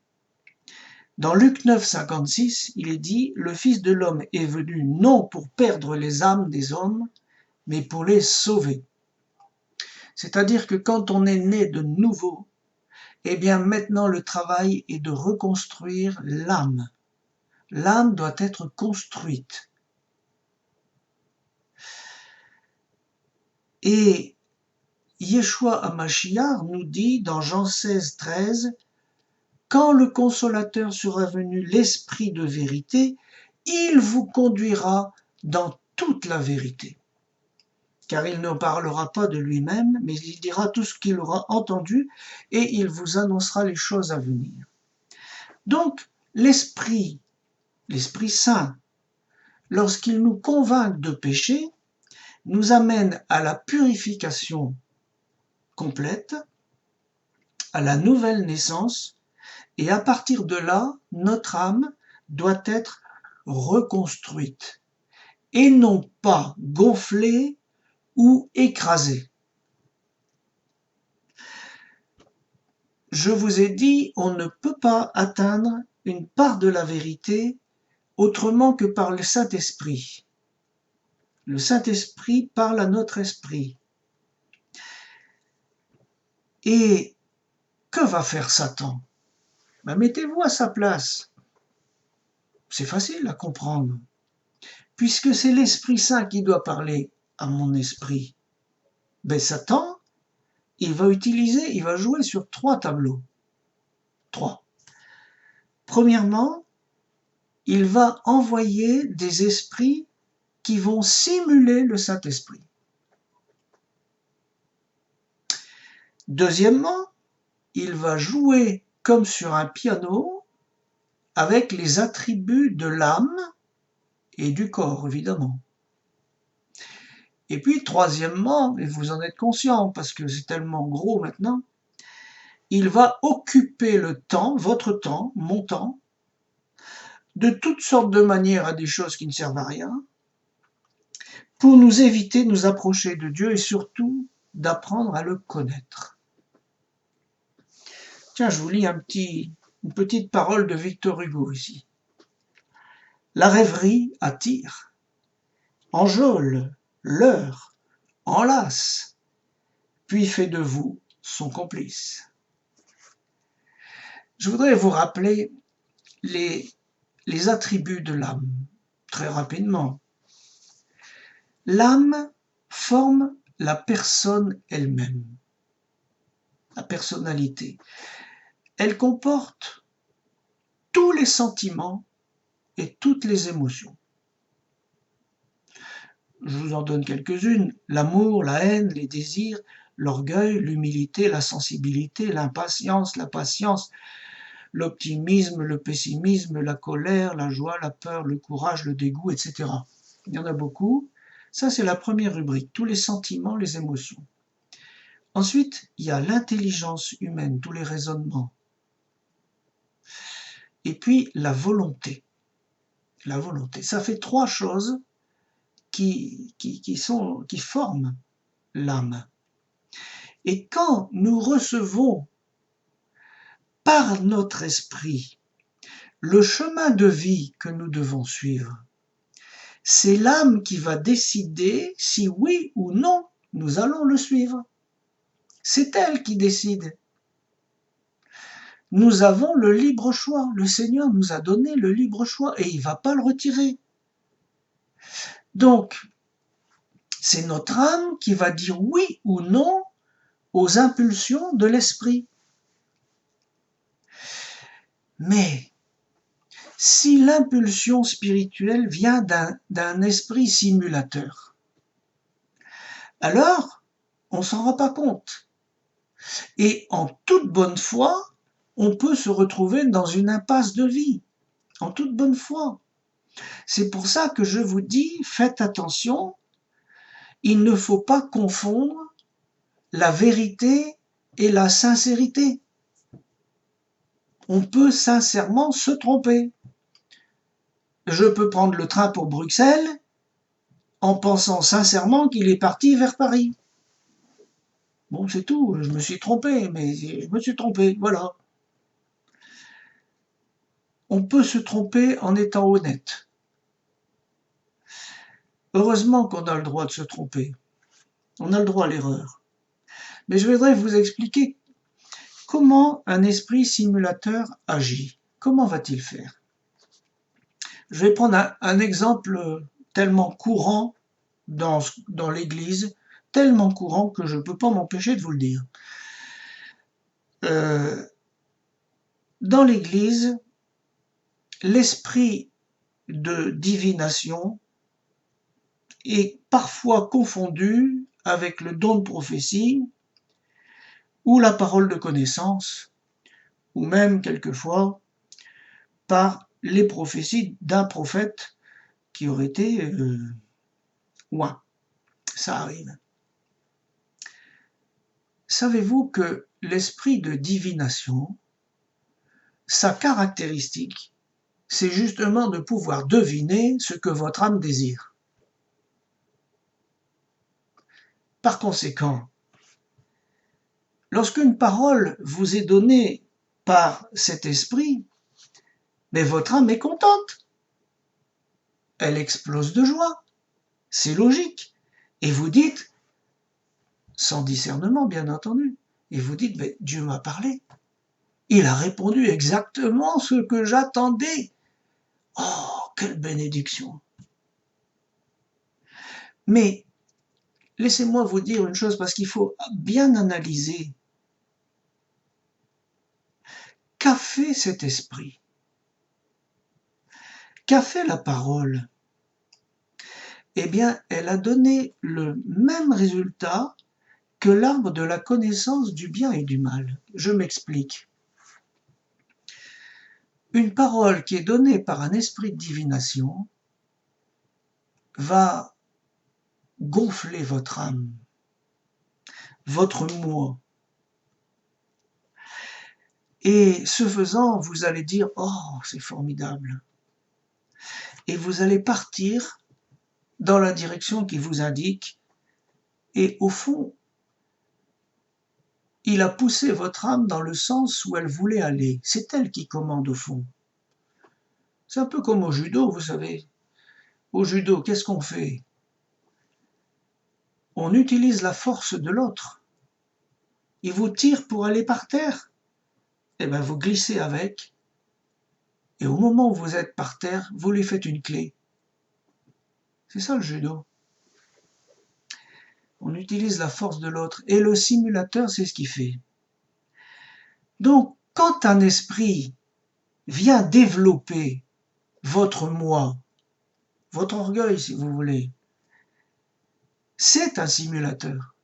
Dans Luc 9, 56, il est dit « Le Fils de l'homme est venu non pour perdre les âmes des hommes, mais pour les sauver. » C'est-à-dire que quand on est né de nouveau, eh bien maintenant le travail est de reconstruire l'âme. L'âme doit être construite. Et Yeshua HaMashiach nous dit dans Jean 16, 13, « Quand le Consolateur sera venu, l'Esprit de vérité, il vous conduira dans toute la vérité. Car il ne parlera pas de lui-même, mais il dira tout ce qu'il aura entendu et il vous annoncera les choses à venir. » Donc, l'Esprit Saint, lorsqu'il nous convainc de péché, nous amène à la purification complète, à la nouvelle naissance, et à partir de là, notre âme doit être reconstruite, et non pas gonflée ou écrasée. Je vous ai dit, on ne peut pas atteindre une part de la vérité autrement que par le Saint-Esprit. Le Saint-Esprit parle à notre esprit. Et que va faire Satan? Mettez-vous à sa place. C'est facile à comprendre. Puisque c'est l'Esprit Saint qui doit parler à mon esprit. Satan, il va jouer sur 3 tableaux. 3. Premièrement, il va envoyer des esprits qui vont simuler le Saint-Esprit. Deuxièmement, il va jouer comme sur un piano avec les attributs de l'âme et du corps, évidemment. Et puis, troisièmement, et vous en êtes conscient parce que c'est tellement gros maintenant, il va occuper le temps, votre temps, mon temps, de toutes sortes de manières à des choses qui ne servent à rien, pour nous éviter de nous approcher de Dieu et surtout d'apprendre à le connaître. Tiens, je vous lis une petite parole de Victor Hugo ici. La rêverie attire, enjôle, leurre, enlace, puis fait de vous son complice. Je voudrais vous rappeler les attributs de l'âme, très rapidement. L'âme forme la personne elle-même, la personnalité. Elle comporte tous les sentiments et toutes les émotions. Je vous en donne quelques-unes. L'amour, la haine, les désirs, l'orgueil, l'humilité, la sensibilité, l'impatience, la patience, l'optimisme, le pessimisme, la colère, la joie, la peur, le courage, le dégoût, etc. Il y en a beaucoup. Ça, c'est la première rubrique, tous les sentiments, les émotions. Ensuite, il y a l'intelligence humaine, tous les raisonnements. Et puis, la volonté. La volonté. Ça fait 3 choses qui forment l'âme. Et quand nous recevons par notre esprit le chemin de vie que nous devons suivre, c'est l'âme qui va décider si oui ou non nous allons le suivre. C'est elle qui décide. Nous avons le libre choix. Le Seigneur nous a donné le libre choix et il ne va pas le retirer. Donc, c'est notre âme qui va dire oui ou non aux impulsions de l'esprit. Mais si l'impulsion spirituelle vient d'un esprit simulateur, alors on ne s'en rend pas compte. Et en toute bonne foi, on peut se retrouver dans une impasse de vie, en toute bonne foi. C'est pour ça que je vous dis, faites attention, il ne faut pas confondre la vérité et la sincérité. On peut sincèrement se tromper. Je peux prendre le train pour Bruxelles en pensant sincèrement qu'il est parti vers Paris. Bon, c'est tout, je me suis trompé, mais je me suis trompé, voilà. On peut se tromper en étant honnête. Heureusement qu'on a le droit de se tromper. On a le droit à l'erreur. Mais je voudrais vous expliquer comment un esprit simulateur agit. Comment va-t-il faire? Je vais prendre un exemple tellement courant dans l'Église, tellement courant que je ne peux pas m'empêcher de vous le dire. Dans l'Église, l'esprit de divination est parfois confondu avec le don de prophétie ou la parole de connaissance, ou même quelquefois par les prophéties d'un prophète qui aurait été loin. Ça arrive. Savez-vous que l'esprit de divination, sa caractéristique, c'est justement de pouvoir deviner ce que votre âme désire. Par conséquent, lorsqu'une parole vous est donnée par cet esprit, mais votre âme est contente. Elle explose de joie. C'est logique. Et vous dites, sans discernement bien entendu, et vous dites, mais Dieu m'a parlé. Il a répondu exactement ce que j'attendais. Oh, quelle bénédiction! Mais laissez-moi vous dire une chose, parce qu'il faut bien analyser. Qu'a fait cet esprit? Qu'a fait la parole? Eh bien, elle a donné le même résultat que l'arbre de la connaissance du bien et du mal. Je m'explique. Une parole qui est donnée par un esprit de divination va gonfler votre âme, votre moi. Et ce faisant, vous allez dire, oh, c'est formidable. Et vous allez partir dans la direction qui vous indique. Et au fond, il a poussé votre âme dans le sens où elle voulait aller. C'est elle qui commande au fond. C'est un peu comme au judo, vous savez. Au judo, qu'est-ce qu'on fait? On utilise la force de l'autre. Il vous tire pour aller par terre. Eh bien, vous glissez avec. Et au moment où vous êtes par terre, vous lui faites une clé. C'est ça le judo. On utilise la force de l'autre. Et le simulateur, c'est ce qu'il fait. Donc, quand un esprit vient développer votre moi, votre orgueil, si vous voulez, c'est un simulateur.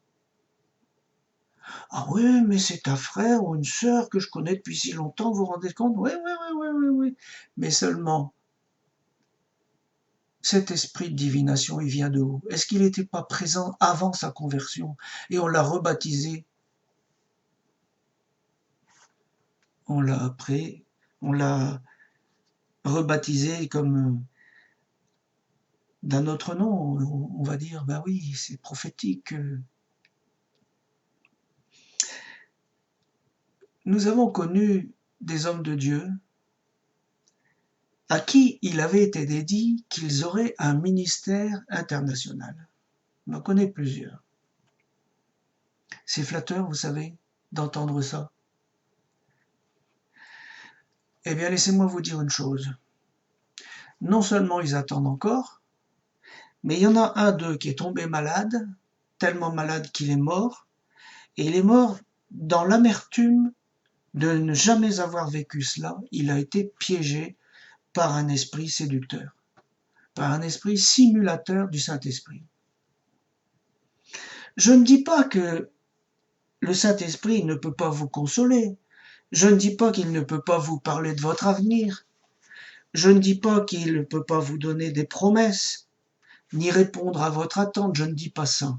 Ah oui, mais c'est un frère ou une sœur que je connais depuis si longtemps, vous vous rendez compte? Oui, oui, oui, oui, oui, oui. Mais seulement, cet esprit de divination, il vient de où? Est-ce qu'il n'était pas présent avant sa conversion? Et on l'a rebaptisé. On l'a rebaptisé comme d'un autre nom. On va dire, ben oui, c'est prophétique. Nous avons connu des hommes de Dieu à qui il avait été dédié qu'ils auraient un ministère international. On en connaît plusieurs. C'est flatteur, vous savez, d'entendre ça. Eh bien, laissez-moi vous dire une chose. Non seulement ils attendent encore, mais il y en a un d'eux qui est tombé malade, tellement malade qu'il est mort, et il est mort dans l'amertume de ne jamais avoir vécu cela. Il a été piégé par un esprit séducteur, par un esprit simulateur du Saint-Esprit. Je ne dis pas que le Saint-Esprit ne peut pas vous consoler. Je ne dis pas qu'il ne peut pas vous parler de votre avenir. Je ne dis pas qu'il ne peut pas vous donner des promesses, ni répondre à votre attente, je ne dis pas ça.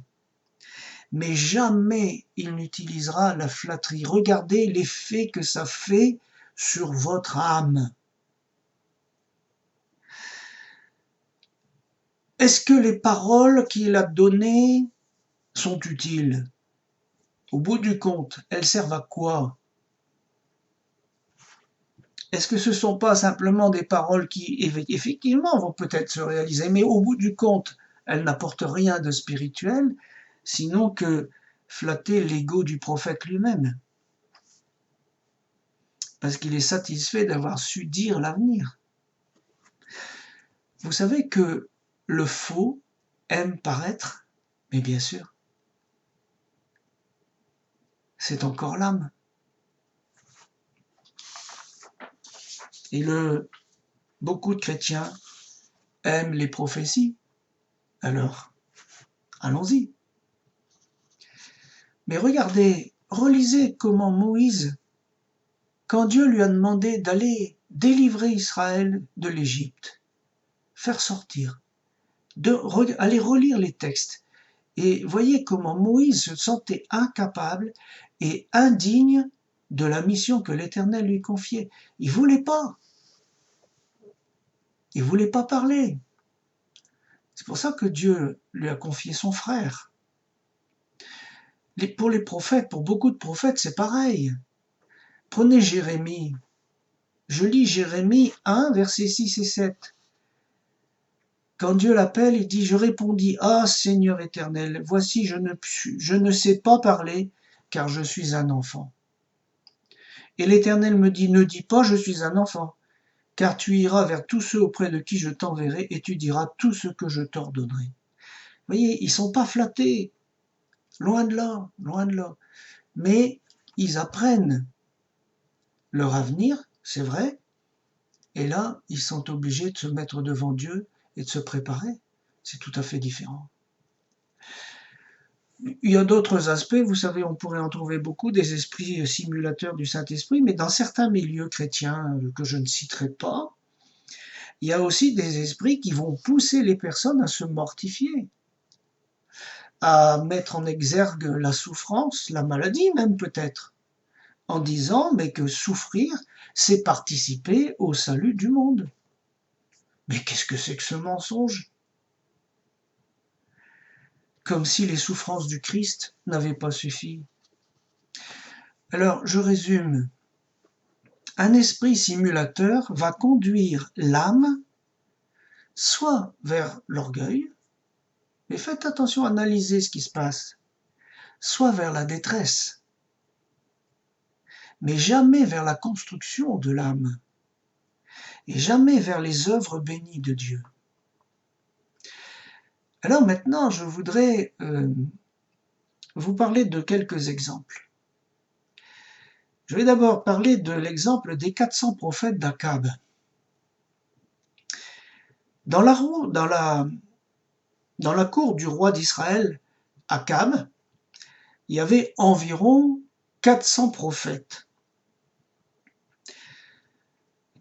Mais jamais il n'utilisera la flatterie. Regardez l'effet que ça fait sur votre âme. Est-ce que les paroles qu'il a données sont utiles? Au bout du compte, elles servent à quoi? Est-ce que ce ne sont pas simplement des paroles qui, effectivement, vont peut-être se réaliser, mais au bout du compte, elles n'apportent rien de spirituel, sinon que flatter l'ego du prophète lui-même, parce qu'il est satisfait d'avoir su dire l'avenir. Vous savez que le faux aime paraître, mais bien sûr, c'est encore l'âme. Et beaucoup de chrétiens aiment les prophéties, alors allons-y. Mais regardez, relisez comment Moïse, quand Dieu lui a demandé d'aller délivrer Israël de l'Égypte, faire sortir, aller relire les textes, et voyez comment Moïse se sentait incapable et indigne de la mission que l'Éternel lui confiait. Il voulait pas parler. C'est pour ça que Dieu lui a confié son frère. Pour les prophètes, pour beaucoup de prophètes, c'est pareil. Prenez Jérémie. Je lis Jérémie 1, versets 6 et 7. Quand Dieu l'appelle, il dit « Je répondis, ah Seigneur éternel, voici je ne sais pas parler, car je suis un enfant. Et l'Éternel me dit « Ne dis pas, je suis un enfant, car tu iras vers tous ceux auprès de qui je t'enverrai, et tu diras tout ce que je t'ordonnerai. » Vous voyez, ils ne sont pas flattés, loin de là, loin de là. Mais ils apprennent leur avenir, c'est vrai, et là, ils sont obligés de se mettre devant Dieu et de se préparer. C'est tout à fait différent. Il y a d'autres aspects, vous savez, on pourrait en trouver beaucoup, des esprits simulateurs du Saint-Esprit, mais dans certains milieux chrétiens que je ne citerai pas, il y a aussi des esprits qui vont pousser les personnes à se mortifier, à mettre en exergue la souffrance, la maladie même peut-être, en disant mais que souffrir, c'est participer au salut du monde. Mais qu'est-ce que c'est que ce mensonge? Comme si les souffrances du Christ n'avaient pas suffi. Alors, je résume. Un esprit simulateur va conduire l'âme soit vers l'orgueil, mais faites attention à analyser ce qui se passe, soit vers la détresse, mais jamais vers la construction de l'âme, et jamais vers les œuvres bénies de Dieu. Alors maintenant, je voudrais vous parler de quelques exemples. Je vais d'abord parler de l'exemple des 400 prophètes d'Akab. Dans la cour du roi d'Israël, Akab, il y avait environ 400 prophètes,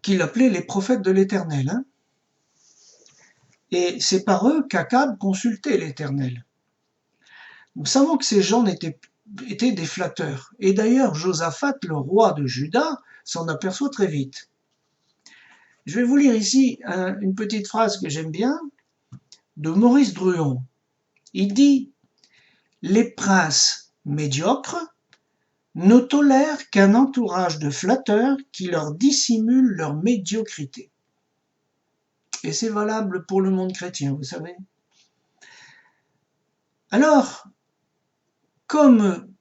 qu'il appelait les prophètes de l'Éternel. Et c'est par eux qu'Akab consultait l'Éternel. Nous savons que ces gens étaient des flatteurs. Et d'ailleurs, Josaphat, le roi de Juda, s'en aperçoit très vite. Je vais vous lire ici une petite phrase que j'aime bien, de Maurice Druon. Il dit « Les princes médiocres ne tolèrent qu'un entourage de flatteurs qui leur dissimulent leur médiocrité. » Et c'est valable pour le monde chrétien, vous savez. Alors, comme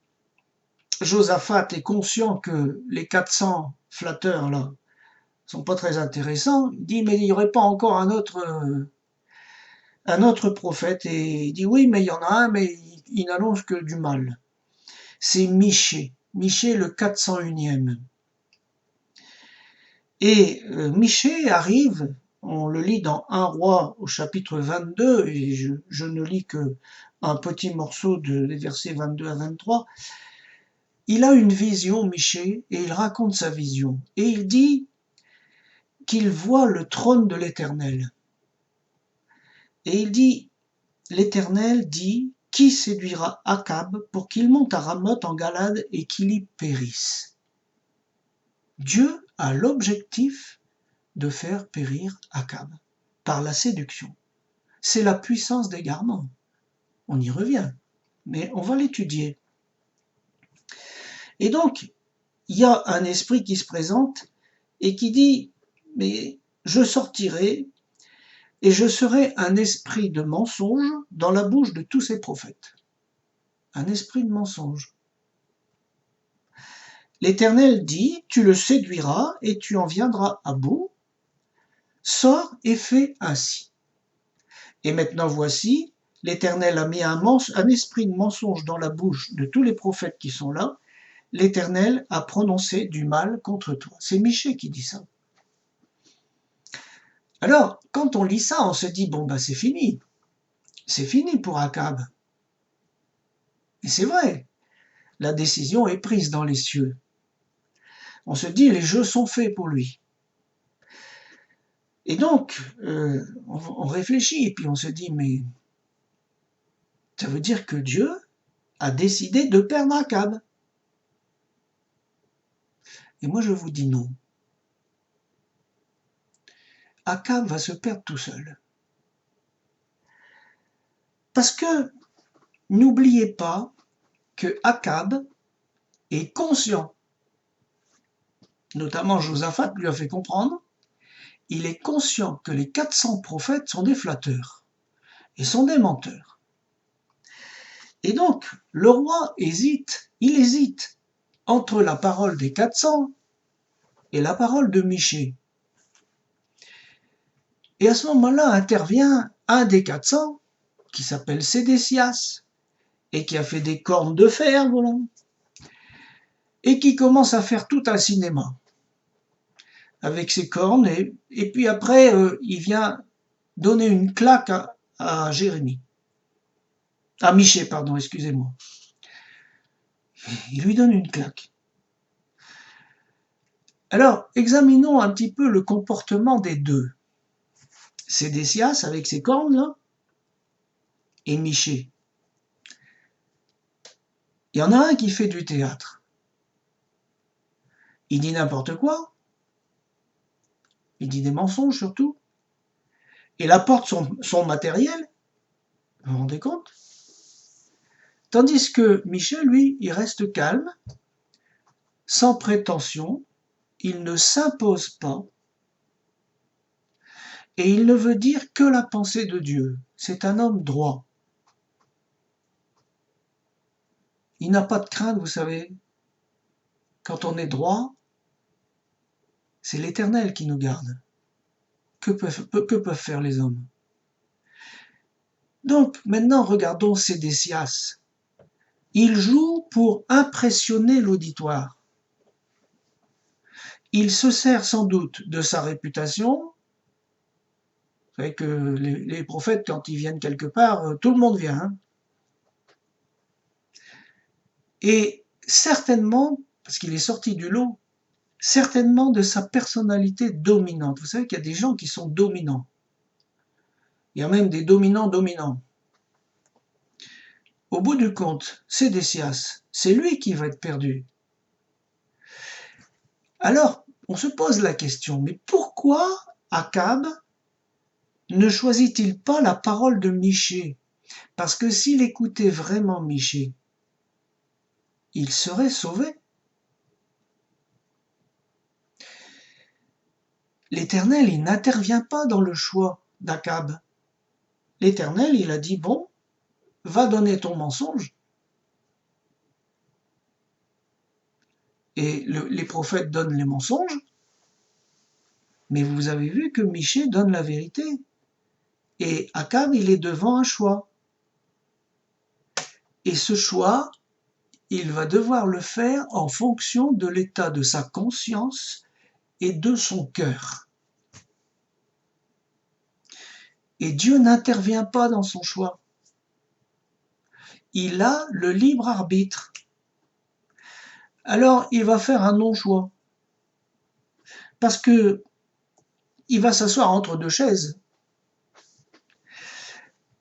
Josaphat est conscient que les 400 flatteurs là sont pas très intéressants, il dit mais il n'y aurait pas encore un autre prophète, et il dit oui mais il y en a un mais il n'annonce que du mal. C'est Michée le 401e. Et Michée arrive, on le lit dans 1 Roi au chapitre 22, et je ne lis que un petit morceau des versets 22 à 23, il a une vision, Michée, et il raconte sa vision. Et il dit qu'il voit le trône de l'Éternel. Et il dit, l'Éternel dit, qui séduira Akab pour qu'il monte à Ramoth en Galade et qu'il y périsse? Dieu a l'objectif de faire périr Akab par la séduction. C'est la puissance d'égarement. On y revient, mais on va l'étudier. Et donc, il y a un esprit qui se présente et qui dit, mais je sortirai et je serai un esprit de mensonge dans la bouche de tous ces prophètes. Un esprit de mensonge. L'Éternel dit, tu le séduiras et tu en viendras à bout. Sors et fais ainsi. Et maintenant voici, l'Éternel a mis un esprit de mensonge dans la bouche de tous les prophètes qui sont là. L'Éternel a prononcé du mal contre toi. C'est Michée qui dit ça. Alors, quand on lit ça, on se dit, bon, ben c'est fini. C'est fini pour Akab. Et c'est vrai, la décision est prise dans les cieux. On se dit, les jeux sont faits pour lui. Et donc, on réfléchit et puis on se dit, mais ça veut dire que Dieu a décidé de perdre Akab. Et moi je vous dis non. Akab va se perdre tout seul. Parce que n'oubliez pas que Akab est conscient, notamment Josaphat lui a fait comprendre, il est conscient que les 400 prophètes sont des flatteurs et sont des menteurs. Et donc, le roi hésite, il hésite entre la parole des 400 et la parole de Michée. Et à ce moment-là intervient un des 400 qui s'appelle Sédécias et qui a fait des cornes de fer, voilà, et qui commence à faire tout un cinéma avec ses cornes, et puis après, il vient donner une claque à Jérémie. À Michée, pardon, excusez-moi. Il lui donne une claque. Alors, examinons un petit peu le comportement des deux. Sédécias, avec ses cornes, là, et Michée. Il y en a un qui fait du théâtre. Il dit n'importe quoi. Il dit des mensonges surtout. Il apporte son matériel. Vous vous rendez compte? Tandis que Michée, lui, il reste calme, sans prétention, il ne s'impose pas, et il ne veut dire que la pensée de Dieu. C'est un homme droit. Il n'a pas de crainte, vous savez. Quand on est droit, c'est l'Éternel qui nous garde. Que peuvent faire les hommes? Donc, maintenant, regardons Sédécias. Il joue pour impressionner l'auditoire. Il se sert sans doute de sa réputation. Vous savez que les prophètes, quand ils viennent quelque part, tout le monde vient. Hein. Et certainement, parce qu'il est sorti du lot, certainement de sa personnalité dominante. Vous savez qu'il y a des gens qui sont dominants. Il y a même des dominants. Au bout du compte, Sédécias, c'est lui qui va être perdu. Alors, on se pose la question, mais pourquoi Akab ne choisit-il pas la parole de Michée? Parce que s'il écoutait vraiment Michée, il serait sauvé. L'Éternel, il n'intervient pas dans le choix d'Akab. L'Éternel, il a dit, bon, va donner ton mensonge. Et les prophètes donnent les mensonges, mais vous avez vu que Michée donne la vérité. Et Akab, il est devant un choix. Et ce choix, il va devoir le faire en fonction de l'état de sa conscience et de son cœur. Et Dieu n'intervient pas dans son choix. Il a le libre arbitre. Alors, il va faire un non-choix. Parce que il va s'asseoir entre deux chaises.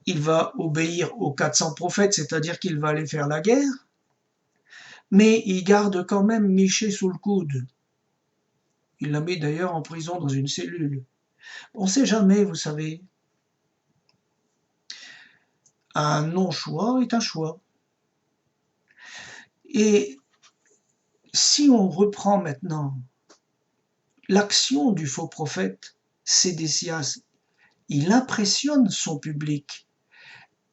Il va obéir aux 400 prophètes, c'est-à-dire qu'il va aller faire la guerre, mais il garde quand même Michée sous le coude. Il la met d'ailleurs en prison dans une cellule. On ne sait jamais, vous savez. Un non-choix est un choix. Et si on reprend maintenant l'action du faux prophète Sédécias, il impressionne son public.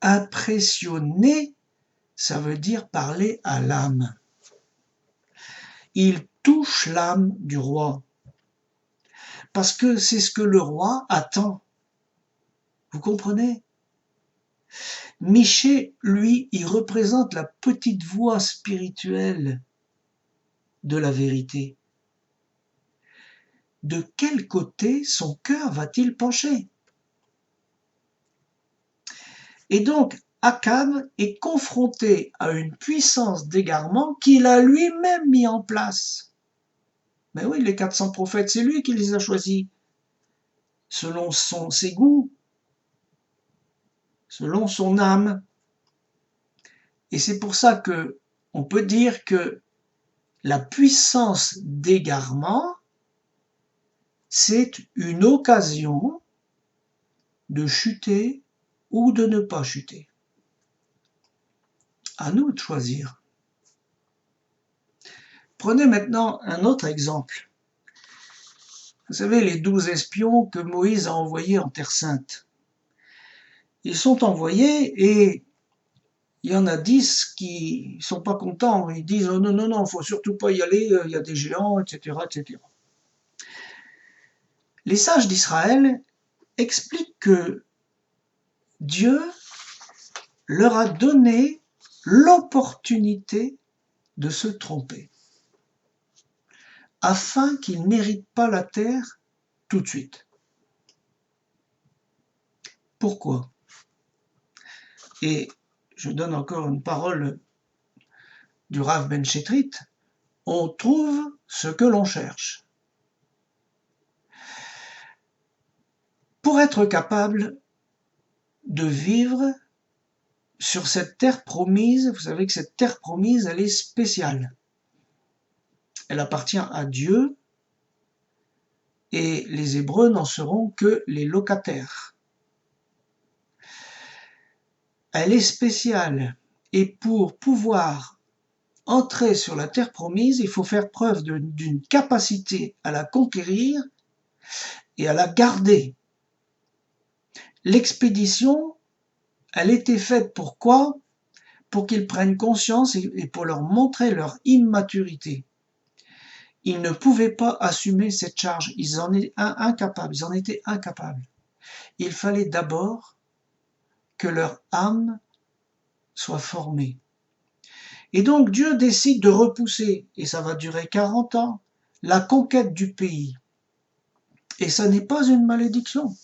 Impressionner, ça veut dire parler à l'âme. Il touche l'âme du roi. Parce que c'est ce que le roi attend. Vous comprenez? Michée, lui, il représente la petite voix spirituelle de la vérité. De quel côté son cœur va-t-il pencher? Et donc, Akab est confronté à une puissance d'égarement qu'il a lui-même mis en place. Mais oui, les 400 prophètes, c'est lui qui les a choisis, selon ses goûts, selon son âme. Et c'est pour ça que on peut dire que la puissance d'égarement, c'est une occasion de chuter ou de ne pas chuter. À nous de choisir. Prenez maintenant un autre exemple. Vous savez, les 12 espions que Moïse a envoyés en Terre Sainte. Ils sont envoyés et il y en a 10 qui ne sont pas contents. Ils disent oh non, non, non, il ne faut surtout pas y aller, il y a des géants, etc., etc. Les sages d'Israël expliquent que Dieu leur a donné l'opportunité de se tromper, afin qu'ils n'héritent pas la terre tout de suite. Pourquoi? Et je donne encore une parole du Rav Ben Shetrit, on trouve ce que l'on cherche. Pour être capable de vivre sur cette terre promise, vous savez que cette terre promise, elle est spéciale. Elle appartient à Dieu et les Hébreux n'en seront que les locataires. Elle est spéciale et pour pouvoir entrer sur la terre promise, il faut faire preuve d'une capacité à la conquérir et à la garder. L'expédition, elle était faite pour quoi? Pour qu'ils prennent conscience et pour leur montrer leur immaturité. Ils ne pouvaient pas assumer cette charge, ils en étaient incapables. Il fallait d'abord que leur âme soit formée. Et donc Dieu décide de repousser, et ça va durer 40 ans, la conquête du pays. Et ça n'est pas une malédiction.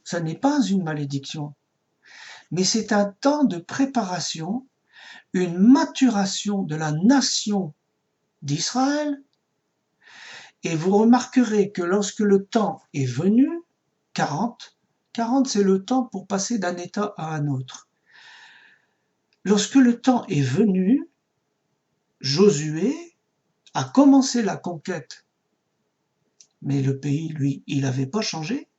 Ça n'est pas une malédiction. Mais c'est un temps de préparation, une maturation de la nation d'Israël. Et vous remarquerez que lorsque le temps est venu, 40 c'est le temps pour passer d'un état à un autre. Lorsque le temps est venu, Josué a commencé la conquête. Mais le pays, lui, il n'avait pas changé.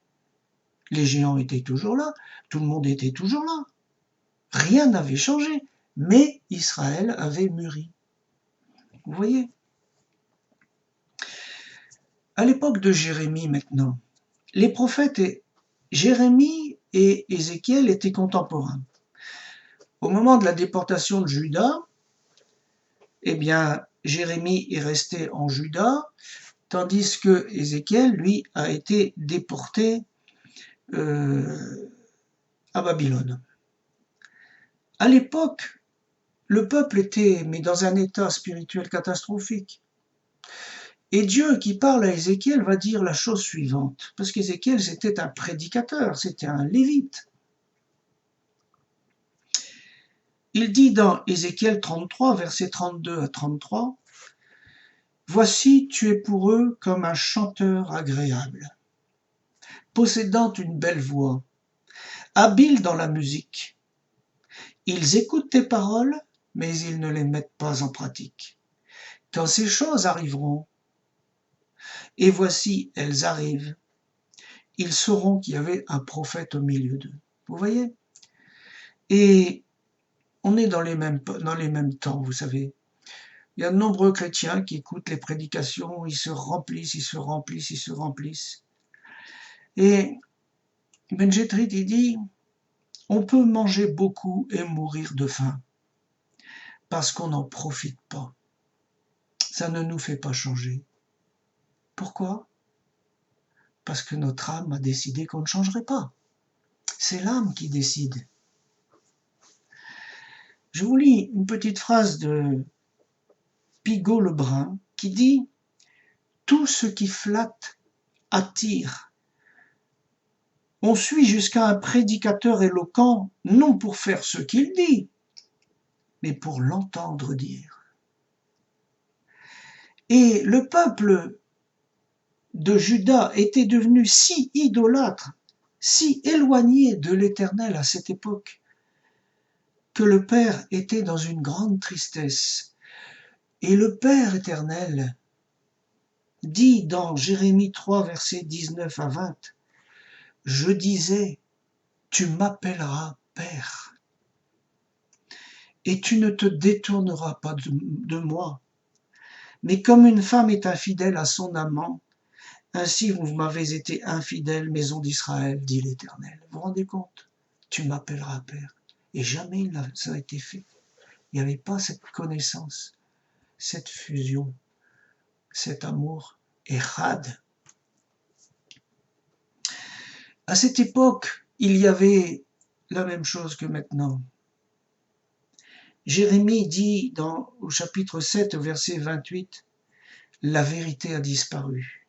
Les géants étaient toujours là, tout le monde était toujours là. Rien n'avait changé, mais Israël avait mûri. Vous voyez? À l'époque de Jérémie maintenant, les prophètes Jérémie et Ézéchiel étaient contemporains. Au moment de la déportation de Juda, eh bien, Jérémie est resté en Juda, tandis que Ézéchiel, lui, a été déporté à Babylone. À l'époque, le peuple était mais dans un état spirituel catastrophique. Et Dieu qui parle à Ézéchiel va dire la chose suivante, parce qu'Ézéchiel c'était un prédicateur, c'était un lévite. Il dit dans Ézéchiel 33, versets 32 à 33, « Voici, tu es pour eux comme un chanteur agréable. possédant une belle voix, habiles dans la musique. Ils écoutent tes paroles, mais ils ne les mettent pas en pratique. Quand ces choses arriveront, et voici elles arrivent, ils sauront qu'il y avait un prophète au milieu d'eux. Vous voyez? Et on est dans les mêmes temps, vous savez. Il y a de nombreux chrétiens qui écoutent les prédications, ils se remplissent, ils se remplissent, ils se remplissent. Et Ben Jetrid, il dit, on peut manger beaucoup et mourir de faim, parce qu'on n'en profite pas. Ça ne nous fait pas changer. Pourquoi? Parce que notre âme a décidé qu'on ne changerait pas. C'est l'âme qui décide. Je vous lis une petite phrase de Pigault-Lebrun qui dit « Tout ce qui flatte attire. On suit jusqu'à un prédicateur éloquent, non pour faire ce qu'il dit, mais pour l'entendre dire. » Et le peuple de Juda était devenu si idolâtre, si éloigné de l'Éternel à cette époque, que le Père était dans une grande tristesse. Et le Père éternel dit dans Jérémie 3, versets 19 à 20, « Je disais, tu m'appelleras Père, et tu ne te détourneras pas de moi. Mais comme une femme est infidèle à son amant, ainsi vous m'avez été infidèle, maison d'Israël, dit l'Éternel. » Vous vous rendez compte? Tu m'appelleras Père. Et jamais ça n'a été fait. Il n'y avait pas cette connaissance, cette fusion, cet amour Echad. À cette époque, il y avait la même chose que maintenant. Jérémie dit au chapitre 7, verset 28, « La vérité a disparu.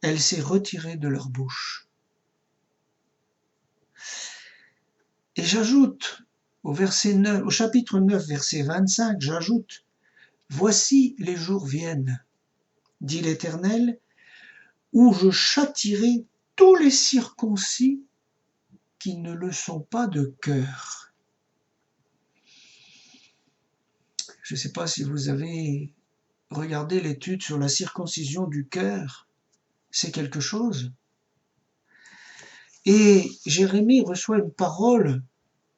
Elle s'est retirée de leur bouche. » Et j'ajoute, au chapitre 9, verset 25, j'ajoute, « Voici les jours viennent, dit l'Éternel, où je châtierai tous les circoncis qui ne le sont pas de cœur. » Je ne sais pas si vous avez regardé l'étude sur la circoncision du cœur. C'est quelque chose. Et Jérémie reçoit une parole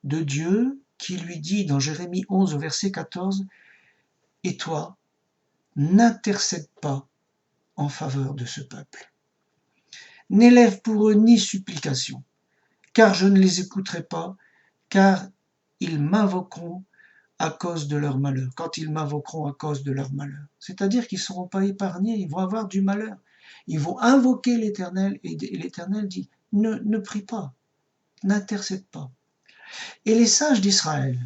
de Dieu qui lui dit dans Jérémie 11, verset 14, « Et toi, n'intercède pas en faveur de ce peuple. N'élève pour eux ni supplication, car je ne les écouterai pas, car ils m'invoqueront à cause de leur malheur, quand ils m'invoqueront à cause de leur malheur. » C'est-à-dire qu'ils ne seront pas épargnés, ils vont avoir du malheur. Ils vont invoquer l'Éternel, et l'Éternel dit, ne prie pas, n'intercède pas. Et les sages d'Israël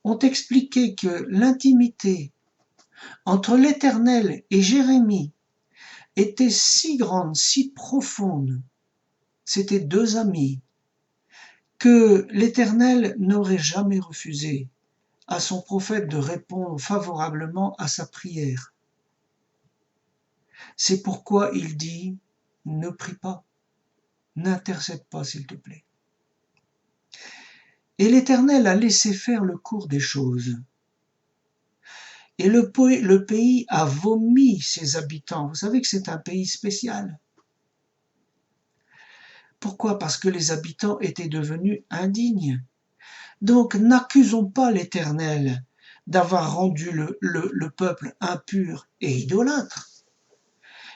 ont expliqué que l'intimité entre l'Éternel et Jérémie était si grande, si profonde, c'étaient deux amis, que l'Éternel n'aurait jamais refusé à son prophète de répondre favorablement à sa prière. C'est pourquoi il dit, ne prie pas, n'intercède pas s'il te plaît. Et l'Éternel a laissé faire le cours des choses. Et le pays a vomi ses habitants. Vous savez que c'est un pays spécial. Pourquoi? Parce que les habitants étaient devenus indignes. Donc n'accusons pas l'Éternel d'avoir rendu le peuple impur et idolâtre.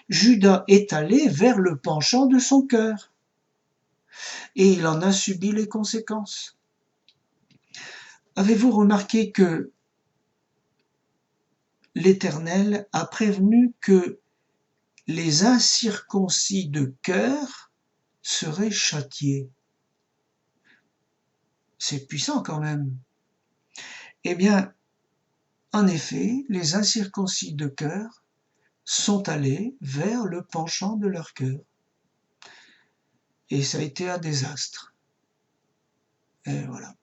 Juda est allé vers le penchant de son cœur. Et il en a subi les conséquences. Avez-vous remarqué que l'Éternel a prévenu que les incirconcis de cœur seraient châtiés? C'est puissant quand même. Eh bien, en effet, les incirconcis de cœur sont allés vers le penchant de leur cœur. Et ça a été un désastre. Et voilà.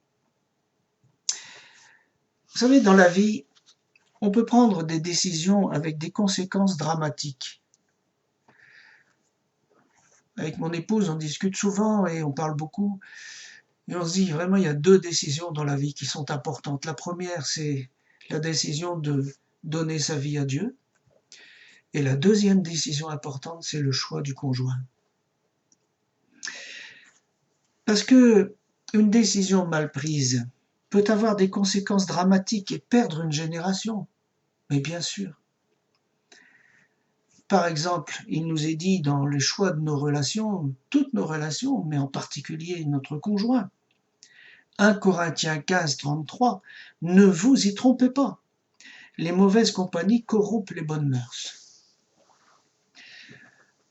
Vous savez, dans la vie, on peut prendre des décisions avec des conséquences dramatiques. Avec mon épouse, on discute souvent et on parle beaucoup. Et on se dit vraiment, il y a deux décisions dans la vie qui sont importantes. La première, c'est la décision de donner sa vie à Dieu. Et la deuxième décision importante, c'est le choix du conjoint. Parce que une décision mal prise peut avoir des conséquences dramatiques et perdre une génération. Mais bien sûr. Par exemple, il nous est dit dans le choix de nos relations, toutes nos relations, mais en particulier notre conjoint. 1 Corinthiens 15, 33, ne vous y trompez pas. Les mauvaises compagnies corrompent les bonnes mœurs.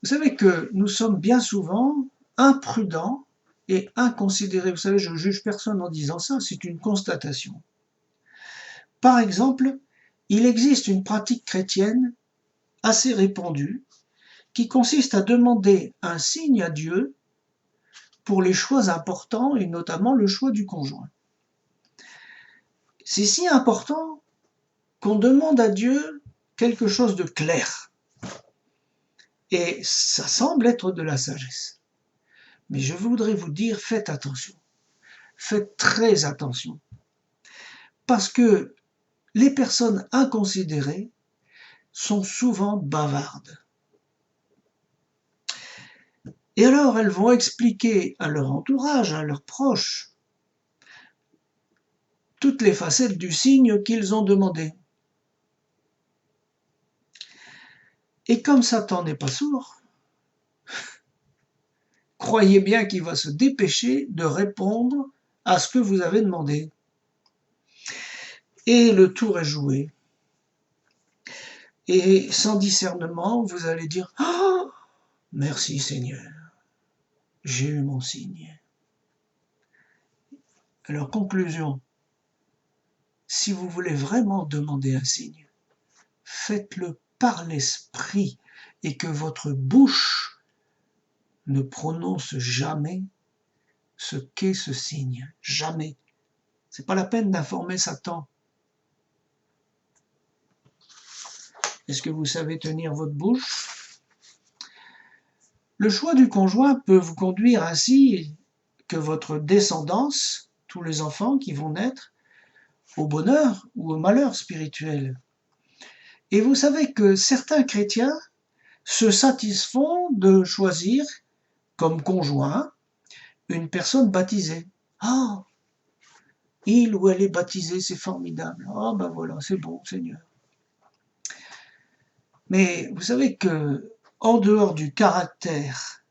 Vous savez que nous sommes bien souvent imprudents et inconsidérés. Vous savez, je ne juge personne en disant ça, c'est une constatation. Par exemple, il existe une pratique chrétienne assez répandue qui consiste à demander un signe à Dieu pour les choix importants et notamment le choix du conjoint. C'est si important qu'on demande à Dieu quelque chose de clair. Et ça semble être de la sagesse. Mais je voudrais vous dire, faites attention. Faites très attention. Parce que les personnes inconsidérées sont souvent bavardes. Et alors elles vont expliquer à leur entourage, à leurs proches, toutes les facettes du signe qu'ils ont demandé. Et comme Satan n'est pas sourd, croyez bien qu'il va se dépêcher de répondre à ce que vous avez demandé. Et le tour est joué. Et sans discernement, vous allez dire « Ah, merci Seigneur, j'ai eu mon signe. » Alors, conclusion, si vous voulez vraiment demander un signe, faites-le par l'esprit et que votre bouche ne prononce jamais ce qu'est ce signe. Jamais. C'est pas la peine d'informer Satan. Est-ce que vous savez tenir votre bouche? Le choix du conjoint peut vous conduire ainsi que votre descendance, tous les enfants qui vont naître, au bonheur ou au malheur spirituel. Et vous savez que certains chrétiens se satisfont de choisir comme conjoint une personne baptisée. Ah, il ou elle est baptisé, c'est formidable. Ah ben voilà, c'est bon, Seigneur. Mais vous savez que, en dehors du caractère,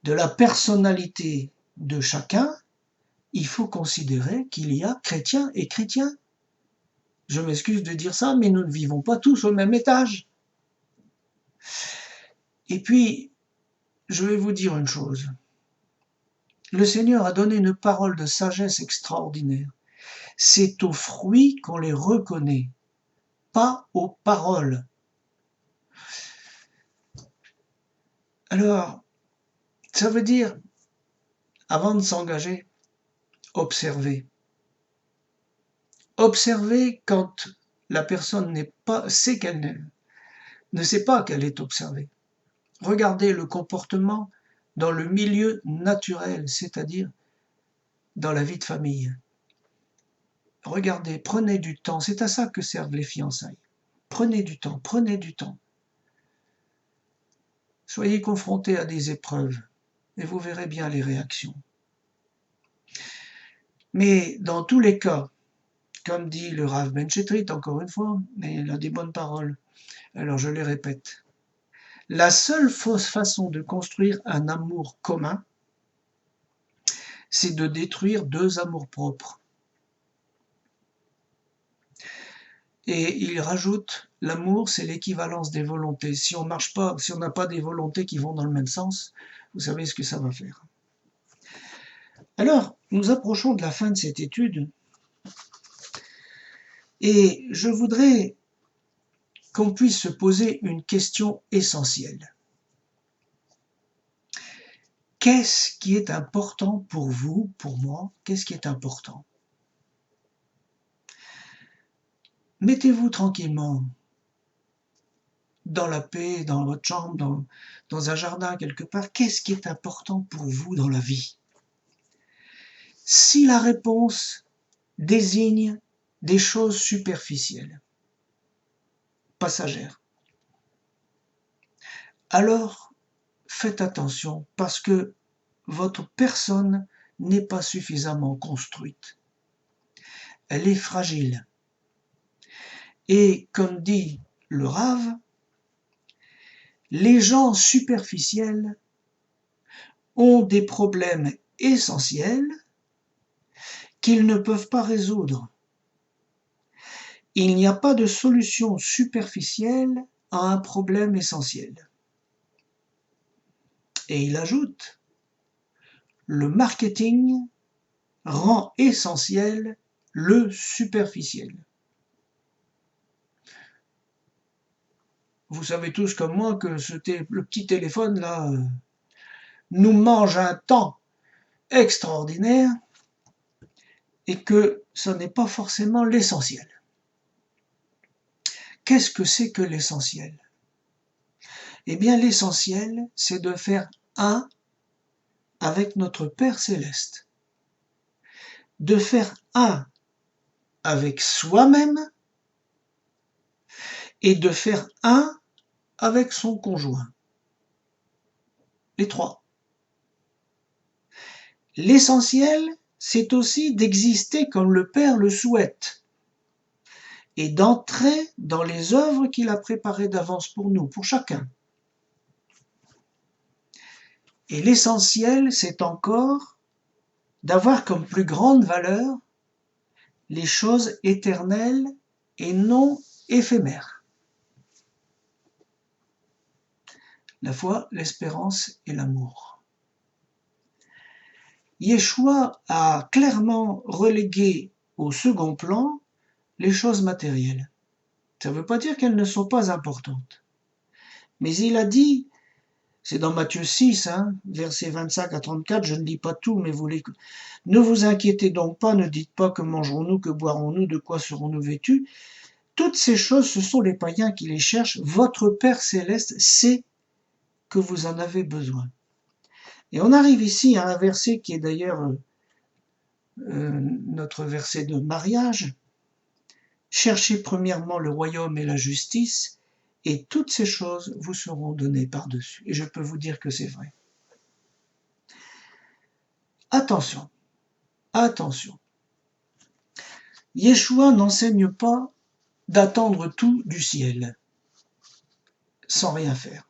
de la personnalité de chacun, il faut considérer qu'il y a chrétiens et chrétiens. Je m'excuse de dire ça, mais nous ne vivons pas tous au même étage. Et puis, je vais vous dire une chose. Le Seigneur a donné une parole de sagesse extraordinaire. C'est aux fruits qu'on les reconnaît, pas aux paroles. Alors, ça veut dire, avant de s'engager, observer. Observer quand la personne sait qu'elle ne sait pas qu'elle est observée. Regardez le comportement dans le milieu naturel, c'est-à-dire dans la vie de famille. Regardez, prenez du temps, c'est à ça que servent les fiançailles. Prenez du temps, prenez du temps. Soyez confrontés à des épreuves et vous verrez bien les réactions. Mais dans tous les cas, comme dit le Rav Ben Chetrit, encore une fois, mais il a des bonnes paroles, alors je les répète. La seule fausse façon de construire un amour commun, c'est de détruire deux amours propres. Et il rajoute, l'amour, c'est l'équivalence des volontés. Si on marche pas, si on n'a pas des volontés qui vont dans le même sens, vous savez ce que ça va faire. Alors, nous approchons de la fin de cette étude, et je voudrais qu'on puisse se poser une question essentielle. Qu'est-ce qui est important pour vous, pour moi? Qu'est-ce qui est important? Mettez-vous tranquillement dans la paix, dans votre chambre, dans un jardin quelque part. Qu'est-ce qui est important pour vous dans la vie? Si la réponse désigne des choses superficielles, passagères, alors faites attention parce que votre personne n'est pas suffisamment construite. Elle est fragile. Et comme dit le Rave, les gens superficiels ont des problèmes essentiels qu'ils ne peuvent pas résoudre. Il n'y a pas de solution superficielle à un problème essentiel. Et il ajoute, le marketing rend essentiel le superficiel. Vous savez tous comme moi que le petit téléphone là nous mange un temps extraordinaire et que ça n'est pas forcément l'essentiel. Qu'est-ce que c'est que l'essentiel? Eh bien l'essentiel, c'est de faire un avec notre Père Céleste, de faire un avec soi-même et de faire un avec son conjoint. Les trois. L'essentiel, c'est aussi d'exister comme le Père le souhaite et d'entrer dans les œuvres qu'il a préparées d'avance pour nous, pour chacun. Et l'essentiel, c'est encore d'avoir comme plus grande valeur les choses éternelles et non éphémères. La foi, l'espérance et l'amour. Yeshua a clairement relégué au second plan les choses matérielles. Ça ne veut pas dire qu'elles ne sont pas importantes. Mais il a dit, c'est dans Matthieu 6, versets 25 à 34, je ne dis pas tout, mais vous l'écoutez. Ne vous inquiétez donc pas, ne dites pas que mangerons-nous, que boirons-nous, de quoi serons-nous vêtus. Toutes ces choses, ce sont les païens qui les cherchent. Votre Père Céleste sait que vous en avez besoin. Et on arrive ici à un verset qui est d'ailleurs notre verset de mariage. Cherchez premièrement le royaume et la justice, et toutes ces choses vous seront données par-dessus. Et je peux vous dire que c'est vrai. Attention, attention. Yeshua n'enseigne pas d'attendre tout du ciel, sans rien faire.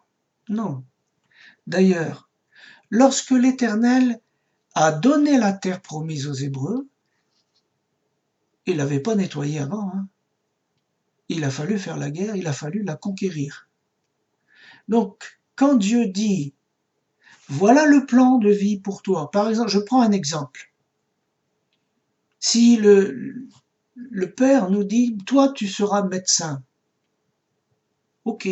Non. D'ailleurs, lorsque l'Éternel a donné la terre promise aux Hébreux, il l'avait pas nettoyée avant. Il a fallu faire la guerre, il a fallu la conquérir. Donc, quand Dieu dit, voilà le plan de vie pour toi. Par exemple, je prends un exemple. Si le Père nous dit, toi tu seras médecin. Ok,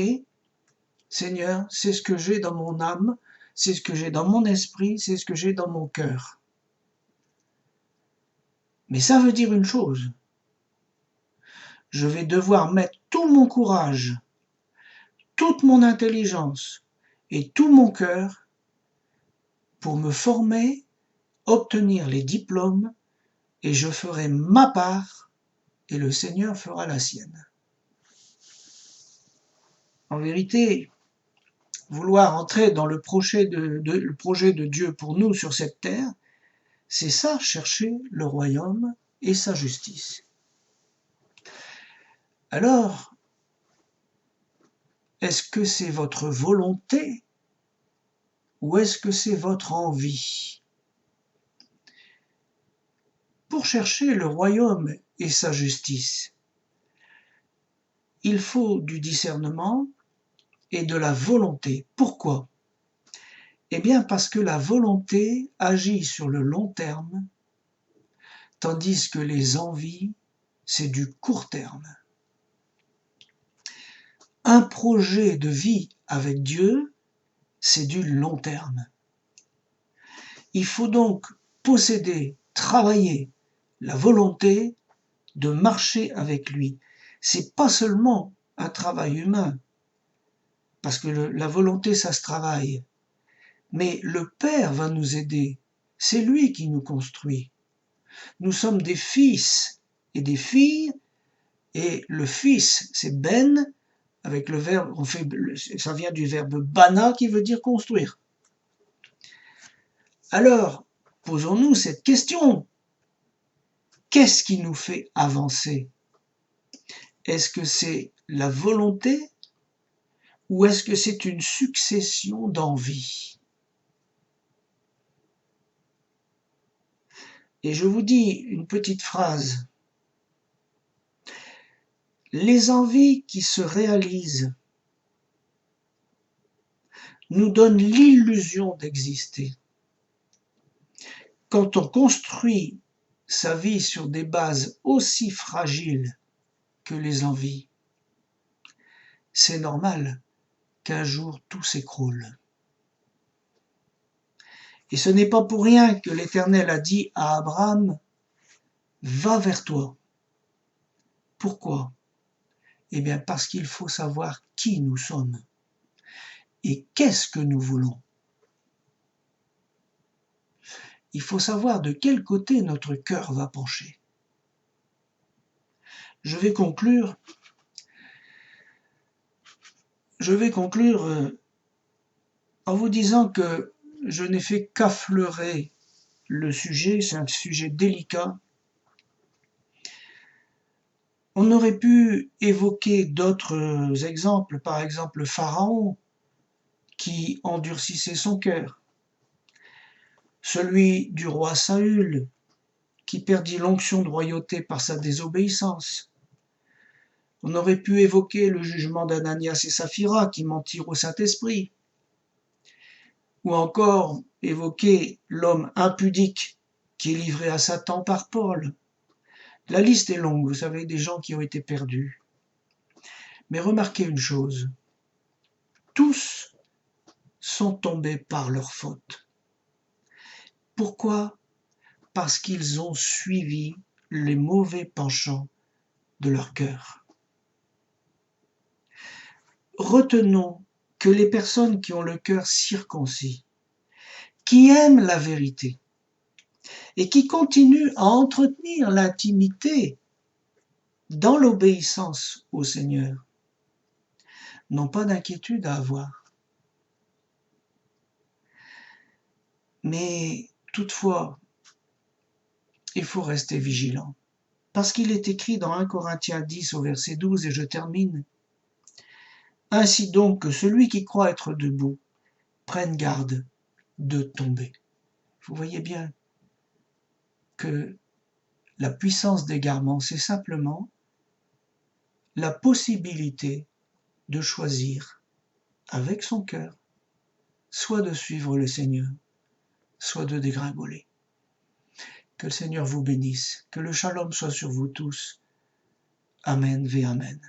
Seigneur, c'est ce que j'ai dans mon âme, c'est ce que j'ai dans mon esprit, c'est ce que j'ai dans mon cœur. Mais ça veut dire une chose. Je vais devoir mettre tout mon courage, toute mon intelligence et tout mon cœur pour me former, obtenir les diplômes, et je ferai ma part et le Seigneur fera la sienne. En vérité, vouloir entrer dans le projet de Dieu pour nous sur cette terre, c'est ça, chercher le royaume et sa justice. Alors, est-ce que c'est votre volonté ou est-ce que c'est votre envie? Pour chercher le royaume et sa justice, il faut du discernement et de la volonté. Pourquoi? Eh bien parce que la volonté agit sur le long terme, tandis que les envies, c'est du court terme. Un projet de vie avec Dieu, c'est du long terme. Il faut donc posséder, travailler la volonté de marcher avec lui. C'est pas seulement un travail humain, parce que la volonté, ça se travaille. Mais le Père va nous aider. C'est lui qui nous construit. Nous sommes des fils et des filles, et le fils, c'est Ben, avec le verbe, ça vient du verbe bana qui veut dire construire. Alors, posons-nous cette question. Qu'est-ce qui nous fait avancer? Est-ce que c'est la volonté ou est-ce que c'est une succession d'envies? Et je vous dis une petite phrase. Les envies qui se réalisent nous donnent l'illusion d'exister. Quand on construit sa vie sur des bases aussi fragiles que les envies, c'est normal qu'un jour tout s'écroule. Et ce n'est pas pour rien que l'Éternel a dit à Abraham, « Va vers toi ». Pourquoi? Eh bien parce qu'il faut savoir qui nous sommes et qu'est-ce que nous voulons. Il faut savoir de quel côté notre cœur va pencher. Je vais conclure en vous disant que je n'ai fait qu'affleurer le sujet, c'est un sujet délicat. On aurait pu évoquer d'autres exemples, par exemple Pharaon, qui endurcissait son cœur, celui du roi Saül, qui perdit l'onction de royauté par sa désobéissance. On aurait pu évoquer le jugement d'Ananias et Saphira, qui mentirent au Saint-Esprit, ou encore évoquer l'homme impudique qui est livré à Satan par Paul. La liste est longue, vous savez, des gens qui ont été perdus. Mais remarquez une chose, tous sont tombés par leur faute. Pourquoi? Parce qu'ils ont suivi les mauvais penchants de leur cœur. Retenons que les personnes qui ont le cœur circoncis, qui aiment la vérité et qui continuent à entretenir l'intimité dans l'obéissance au Seigneur, n'ont pas d'inquiétude à avoir. Mais toutefois, il faut rester vigilant. Parce qu'il est écrit dans 1 Corinthiens 10 au verset 12, et je termine. Ainsi donc que celui qui croit être debout prenne garde de tomber. Vous voyez bien que la puissance d'égarement, c'est simplement la possibilité de choisir avec son cœur, soit de suivre le Seigneur, soit de dégringoler. Que le Seigneur vous bénisse, que le shalom soit sur vous tous. Amen ve Amen.